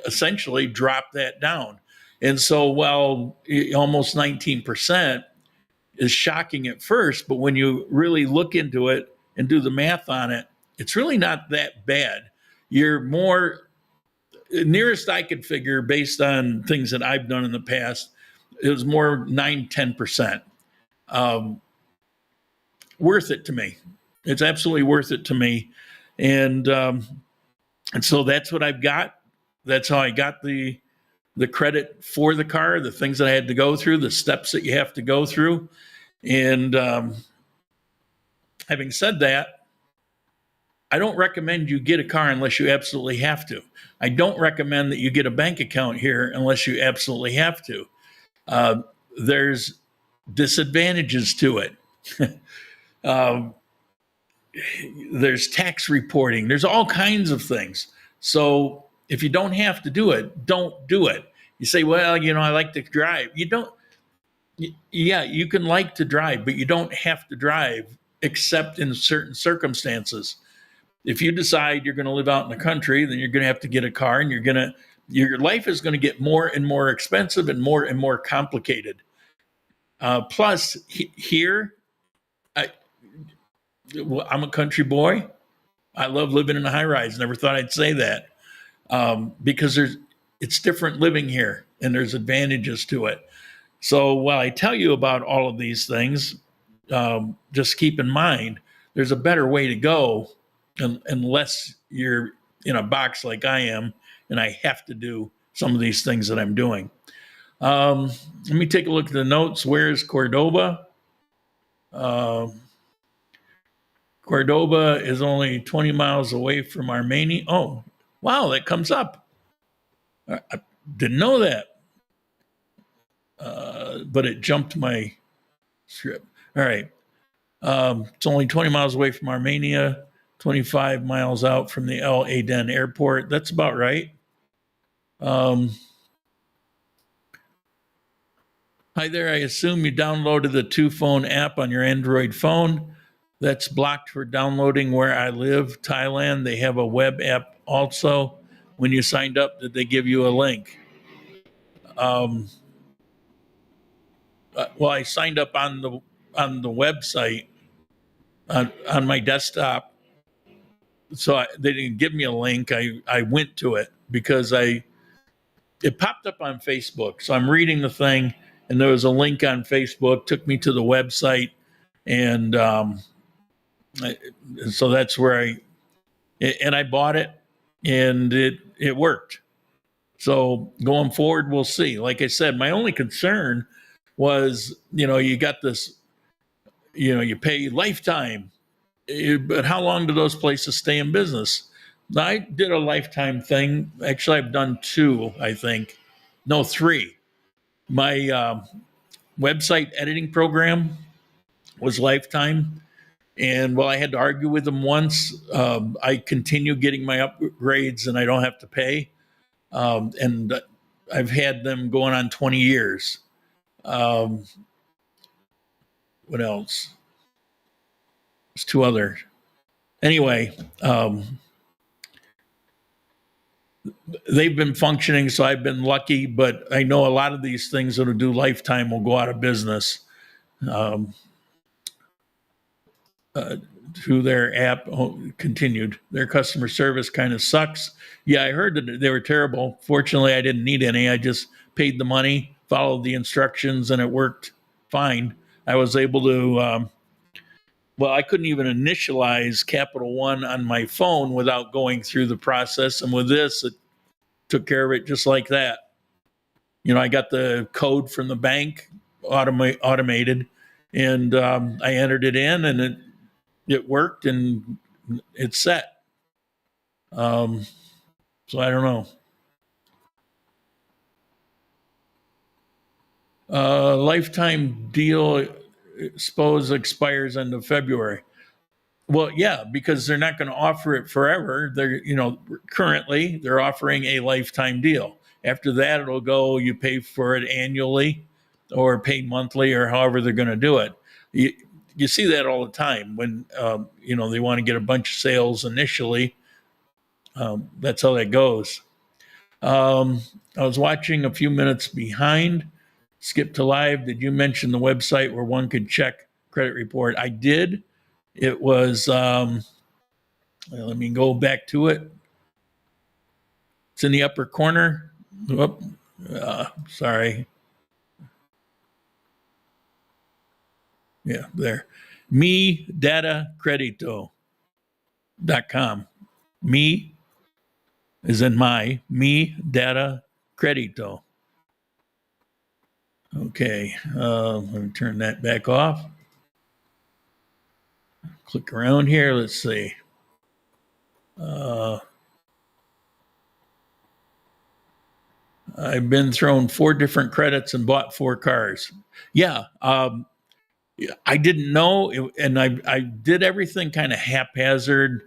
essentially drop that down. And so while almost 19%, is shocking at first, but when you really look into it and do the math on it, it's really not that bad. You're more, nearest I could figure based on things that I've done in the past, it was more 9-10%. Worth it to me. It's absolutely worth it to me. And so that's what I've got. That's how I got the credit for the car, the things that I had to go through, the steps that you have to go through. And having said that, I don't recommend you get a car unless you absolutely have to. I don't recommend that you get a bank account here unless you absolutely have to. There's disadvantages to it. There's tax reporting. There's all kinds of things. So if you don't have to do it, don't do it. You say, well, I like to drive. You don't. Yeah, you can like to drive, but you don't have to drive except in certain circumstances. If you decide you're going to live out in the country, then you're going to have to get a car, and your life is going to get more and more expensive and more complicated. Plus, here, I'm a country boy. I love living in a high rise. Never thought I'd say that because it's different living here, and there's advantages to it. So while I tell you about all of these things, just keep in mind there's a better way to go, unless you're in a box like I am, and I have to do some of these things that I'm doing. Let me take a look at the notes. Where is Cordoba? Cordoba is only 20 miles away from Armenia. Oh, wow, that comes up. I didn't know that. But it jumped my script. All right. It's only 20 miles away from Armenia, 25 miles out from the El Aden airport. That's about right. Hi there. I assume you downloaded the 2Phone app on your Android phone. That's blocked for downloading where I live, Thailand. They have a web app also. When you signed up, did they give you a link? Well, I signed up on the website on my desktop, so they didn't give me a link. I went to it because it popped up on Facebook. So I'm reading the thing, and there was a link on Facebook, took me to the website, and so that's where I bought it, and it worked. So going forward, we'll see. Like I said, my only concern was, you got this, you pay lifetime, but how long do those places stay in business? I did a lifetime thing. Actually, I've done 2, I think. No, 3. My website editing program was lifetime. And while I had to argue with them once, I continue getting my upgrades and I don't have to pay. And I've had them going on 20 years. What else? There's 2 other. Anyway, they've been functioning, so I've been lucky, but I know a lot of these things that'll do lifetime will go out of business. Through their app, continued. Their customer service kind of sucks. Yeah, I heard that they were terrible. Fortunately, I didn't need any. I just paid the money, followed the instructions, and it worked fine. I was able to, I couldn't even initialize Capital One on my phone without going through the process. And with this, it took care of it just like that. I got the code from the bank automated, and I entered it in, and it worked, and it's set. So I don't know. Lifetime deal, suppose, expires end of February. Well, yeah, because they're not going to offer it forever. Currently they're offering a lifetime deal. After that, it'll go, you pay for it annually or pay monthly or however they're going to do it. You see that all the time when, they want to get a bunch of sales initially. That's how that goes. I was watching a few minutes behind. skip to live. Did you mention the website where one could check credit report? I did. It was, let me go back to it. It's in the upper corner. Whoop, sorry. Yeah, there. MeDataCredito.com. Me is in me data credito. Okay, let me turn that back off. Click around here. Let's see. I've been thrown 4 different credits and bought 4 cars. Yeah, I didn't know, and I did everything kind of haphazard.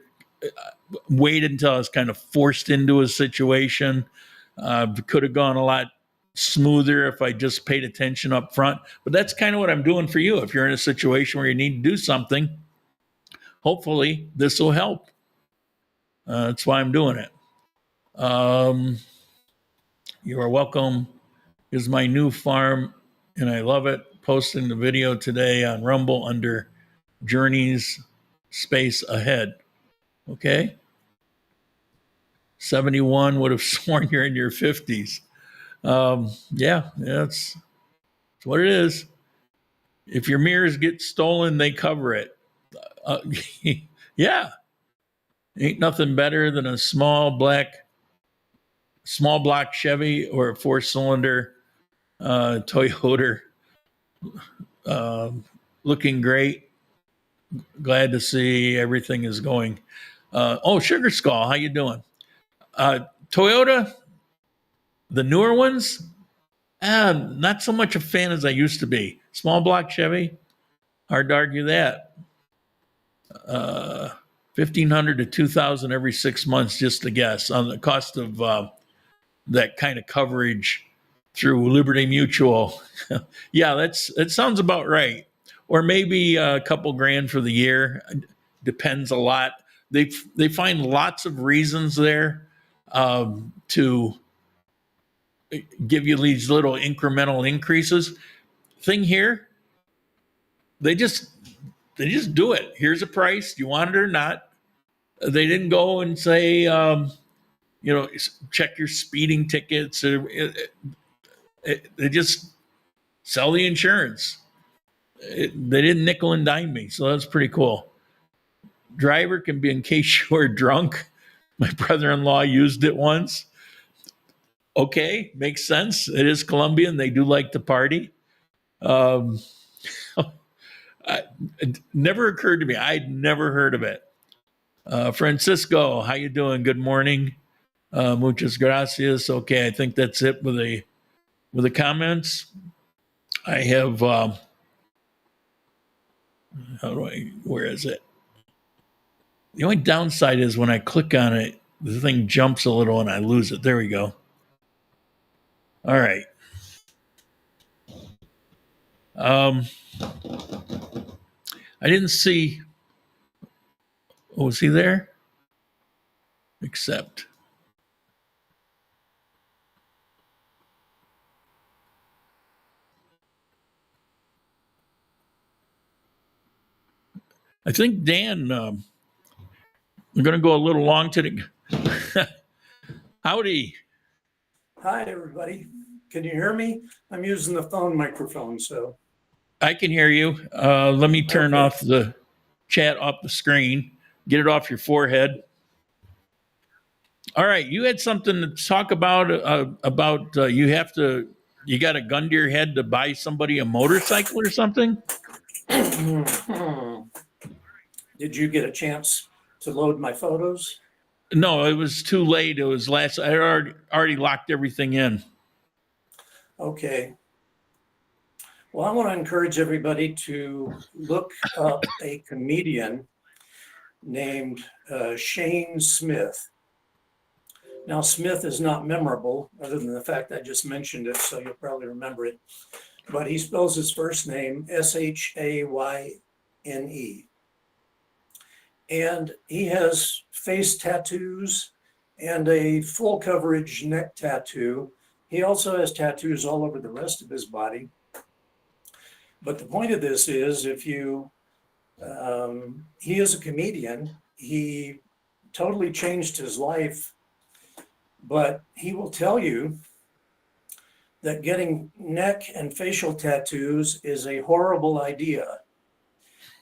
Waited until I was kind of forced into a situation. Could have gone a lot smoother if I just paid attention up front. But that's kind of what I'm doing for you. If you're in a situation where you need to do something, hopefully this will help. That's why I'm doing it. You are welcome. Is my new farm, and I love it. Posting the video today on Rumble under Journeys Space Ahead. Okay. 71 would have sworn you're in your 50s. Yeah, that's what it is. If your mirrors get stolen, they cover it. Yeah. Ain't nothing better than a small block Chevy or a 4-cylinder Toyota. Looking great. Glad to see everything is going. Sugar Skull, how you doing? Toyota, the newer ones, not so much a fan as I used to be. Small block Chevy, hard to argue that. 1,500 to 2,000 every 6 months, just to guess, on the cost of that kind of coverage through Liberty Mutual. Yeah, that sounds about right. Or maybe a couple grand for the year. Depends a lot. They find lots of reasons there to give you these little incremental increases. Thing here, they just do it. Here's a price. Do you want it or not? They didn't go and say, check your speeding tickets. They just sell the insurance. They didn't nickel and dime me, so that's pretty cool. Driver can be in case you are drunk. My brother-in-law used it once. Okay, makes sense. It is Colombian. They do like to party. It never occurred to me. I'd never heard of it. Francisco, how you doing? Good morning. Muchas gracias. Okay, I think that's it with the comments. I have, where is it? The only downside is when I click on it, the thing jumps a little and I lose it. There we go. All right. I didn't see. Oh, was he there? Accept. I think Dan, I'm going to go a little long today. Howdy. Hi, everybody. Can you hear me? I'm using the phone microphone, so. I can hear you. Let me turn off the chat off the screen. Get it off your forehead. All right, you had something to talk about you got a gun to your head to buy somebody a motorcycle or something? Did you get a chance to load my photos? No, it was too late. It was I already locked everything in. Okay. Well, I want to encourage everybody to look up a comedian named Shane Smith. Now, Smith is not memorable, other than the fact I just mentioned it, so you'll probably remember it. But he spells his first name Shayne. And he has face tattoos and a full coverage neck tattoo He also has tattoos all over the rest of his body. But the point of this is, he is a comedian. He totally changed his life, but he will tell you that getting neck and facial tattoos is a horrible idea.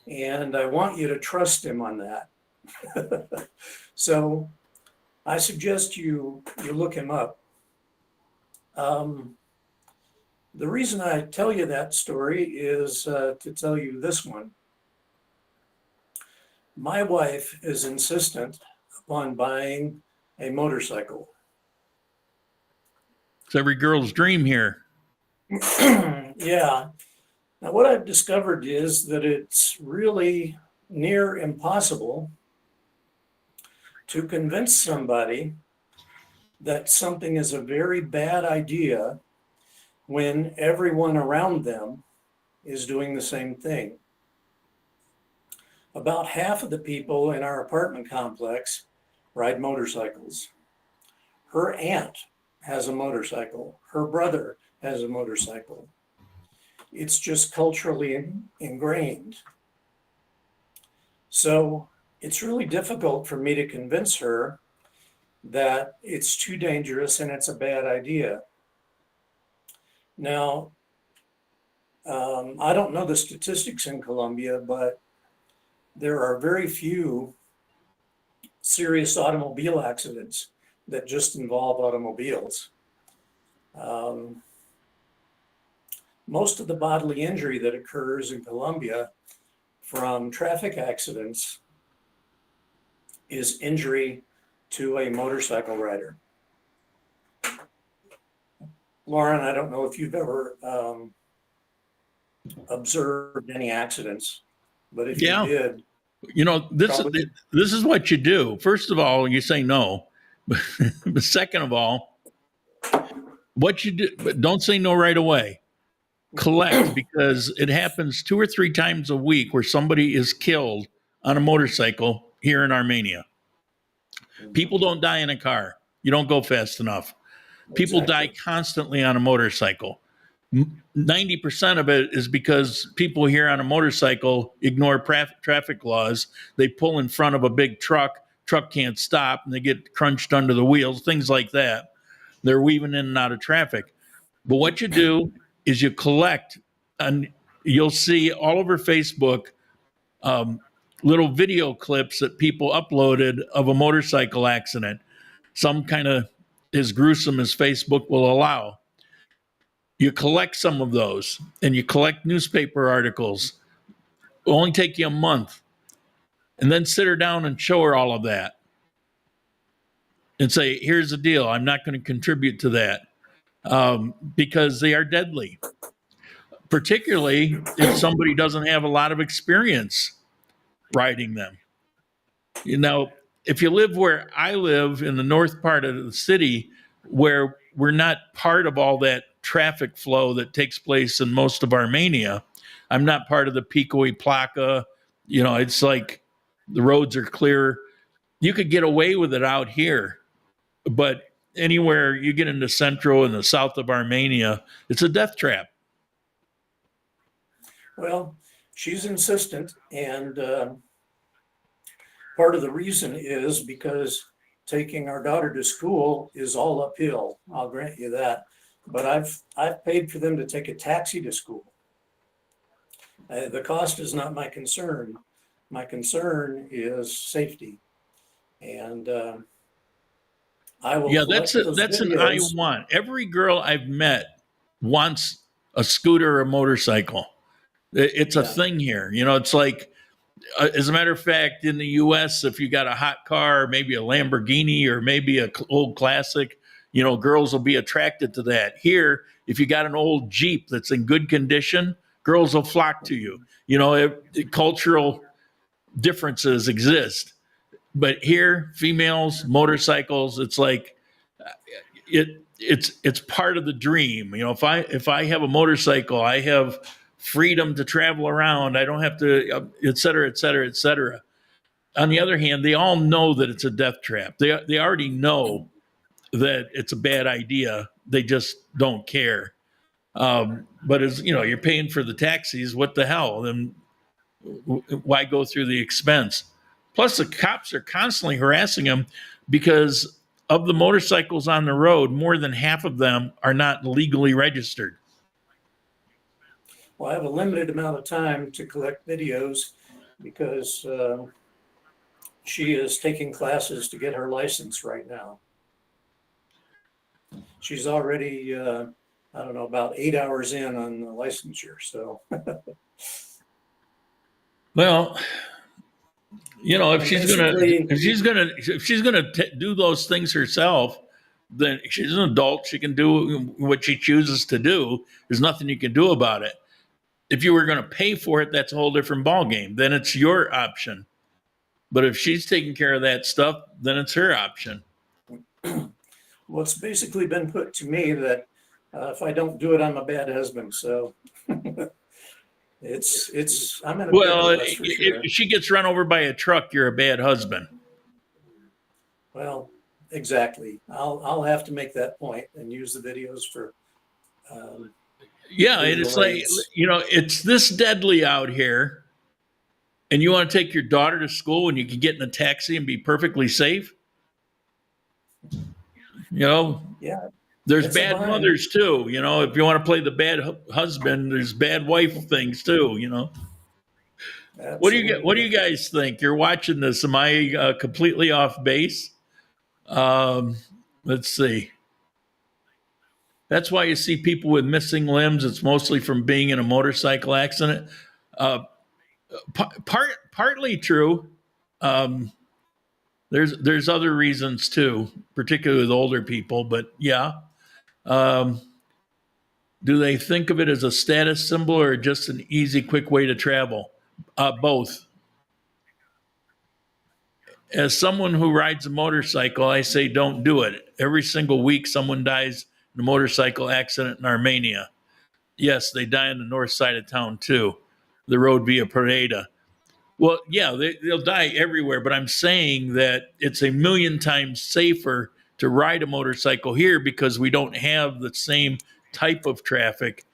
And I want you to trust him on that. So I suggest you look him up. The reason I tell you that story is to tell you this one. My wife is insistent upon buying a motorcycle. It's every girl's dream here. Yeah. Now, what I've discovered is that it's really near impossible to convince somebody that something is a very bad idea when everyone around them is doing the same thing. About half of the people in our apartment complex ride motorcycles. Her aunt has a motorcycle. Her brother has a motorcycle. It's just culturally ingrained. So it's really difficult for me to convince her that it's too dangerous and it's a bad idea. Now, I don't know the statistics in Colombia, but there are very few serious automobile accidents that just involve automobiles. Most of the bodily injury that occurs in Colombia from traffic accidents is injury to a motorcycle rider. Lauren, I don't know if you've ever observed any accidents, but if Yeah. you did, You know, Probably. this is what you do. First of all, you say no. But second of all, what you do, but don't say no right away. Collect, because it happens 2 or 3 times a week where somebody is killed on a motorcycle here in Armenia. People don't die in a car. You don't go fast enough. People die Exactly. constantly on a motorcycle. 90% of it is because people here on a motorcycle ignore traffic laws. They pull in front of a big truck can't stop, and they get crunched under the wheels, things like that. They're weaving in and out of traffic. But what you do is you collect, and you'll see all over Facebook little video clips that people uploaded of a motorcycle accident, some kind of as gruesome as Facebook will allow. You collect some of those, and you collect newspaper articles. It'll only take you a month. And then sit her down and show her all of that. And say, here's the deal. I'm not going to contribute to that because they are deadly, particularly if somebody doesn't have a lot of experience riding them. You know, if you live where I live in the north part of the city, where we're not part of all that traffic flow that takes place in most of Armenia, I'm not part of the Pico y Placa. You know, it's like the roads are clear. You could get away with it out here, but anywhere you get into central and the south of Armenia, it's a death trap. Well, she's insistent, and part of the reason is because taking our daughter to school is all uphill. I'll grant you that. But I've paid for them to take a taxi to school. The cost is not my concern. My concern is safety, and I will. Yeah, collect those that's an I videos. want. Every girl I've met wants a scooter or a motorcycle. It's a Yeah. thing here. You know, it's like, as a matter of fact, in the U.S., if you got a hot car, maybe a Lamborghini or maybe a old classic, you know, girls will be attracted to that. Here, if you got an old Jeep that's in good condition, girls will flock to you. You know, cultural differences exist, but here, females, motorcycles, it's like it's part of the dream. You know, if I have a motorcycle, I have freedom to travel around. I don't have to, et cetera, et cetera, et cetera. On the other hand, they all know that it's a death trap. They already know that it's a bad idea they just don't care. But as you know, you're paying for the taxis. What the hell? Then why go through the expense? Plus, the cops are constantly harassing them because of the motorcycles on the road. More than half of them are not legally registered. Well, I have a limited amount of time to collect videos because she is taking classes to get her license right now. She's already, I don't know, about 8 hours in on the licensure. So, Well, you know, if And she's gonna basically- if she's gonna do those things herself, then she's an adult. She can do what she chooses to do. There's nothing you can do about it. If you were going to pay for it, that's a whole different ballgame. Then it's your option. But if she's taking care of that stuff, then it's her option. well, it's basically been put to me that if I don't do it, I'm a bad husband. So I'm in a Well, pickle, that's for sure. if she gets run over by a truck, you're a bad husband. Well, exactly. I'll have to make that point and use the videos for. Yeah, and Legal it's like, aids. you know, it's this deadly out here, and you want to take your daughter to school and you can get in a taxi and be perfectly safe. You know, Yeah, there's It's a bad bind. mothers too. You know, if you want to play the bad husband, there's bad wife things too. You know, what do you absolutely. guys think? You're watching this. Am I completely off base? Let's see. That's why you see people with missing limbs. It's mostly from being in a motorcycle accident. Partly true. There's other reasons too, particularly with older people. But yeah, do they think of it as a status symbol or just an easy, quick way to travel? Both. As someone who rides a motorcycle, I say don't do it. Every single week, someone dies in a motorcycle accident in Armenia. Yes, they die on the north side of town too, the road via Pareda. Well, yeah, they'll die everywhere, but I'm saying that it's a million times safer to ride a motorcycle here because we don't have the same type of traffic.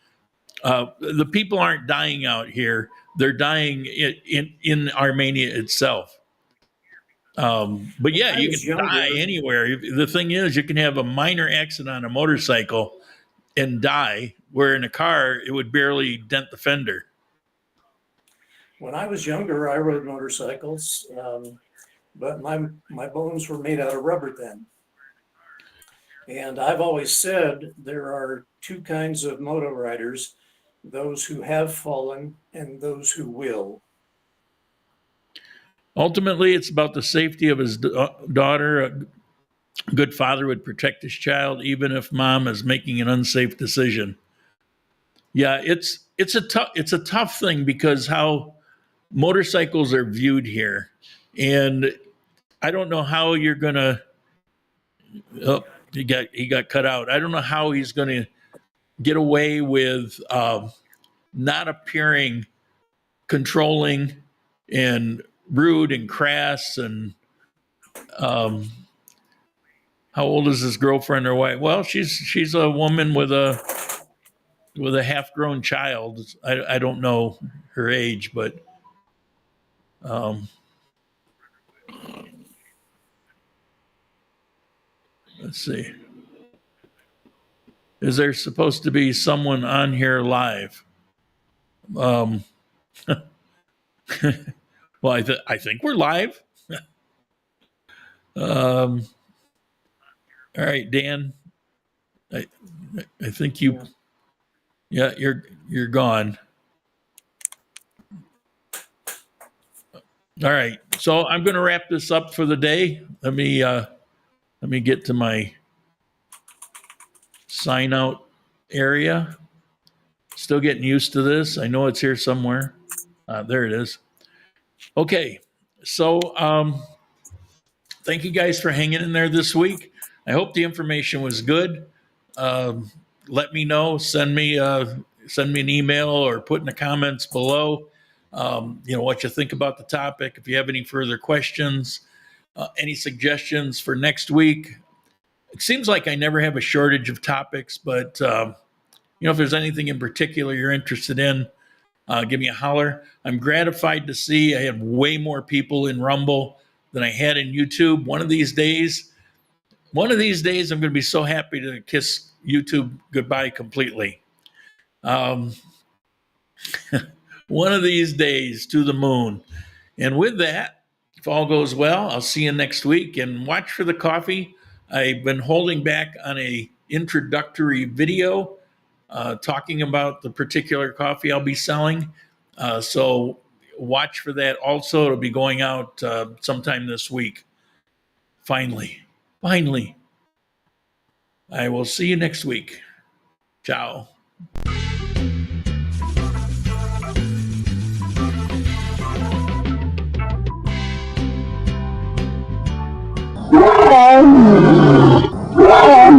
The people aren't dying out here; they're dying in Armenia itself. But yeah, I you was can die younger. anywhere. The thing is, you can have a minor accident on a motorcycle and die, where in a car, it would barely dent the fender. When I was younger, I rode motorcycles, but my bones were made out of rubber then. And I've always said there are two kinds of moto riders, those who have fallen and those who will. Ultimately, it's about the safety of his daughter. A good father would protect his child, even if mom is making an unsafe decision. Yeah, it's a tough thing because how motorcycles are viewed here, and I don't know how you're gonna. Oh, he got cut out. I don't know how he's gonna get away with not appearing controlling and rude and crass and how old is his girlfriend or wife? Well, she's a woman with a half-grown child. I don't know her age, but let's see. Is there supposed to be someone on here live? Well, I think we're live. All right, Dan. I think you. Yeah, you're gone. All right, so I'm going to wrap this up for the day. Let me get to my sign out area. Still getting used to this. I know it's here somewhere. There it is. Okay, so thank you guys for hanging in there this week. I hope the information was good. Let me know. Send me an email or put in the comments below. What you think about the topic. If you have any further questions, any suggestions for next week, it seems like I never have a shortage of topics, but if there's anything in particular you're interested in, give me a holler. I'm gratified to see I have way more people in Rumble than I had in YouTube. One of these days, I'm going to be so happy to kiss YouTube goodbye completely. One of these days, to the moon. And with that, if all goes well, I'll see you next week, and watch for the coffee. I've been holding back on a introductory video talking about the particular coffee I'll be selling. So watch for that also. It'll be going out sometime this week. Finally. I will see you next week. Ciao. Wow.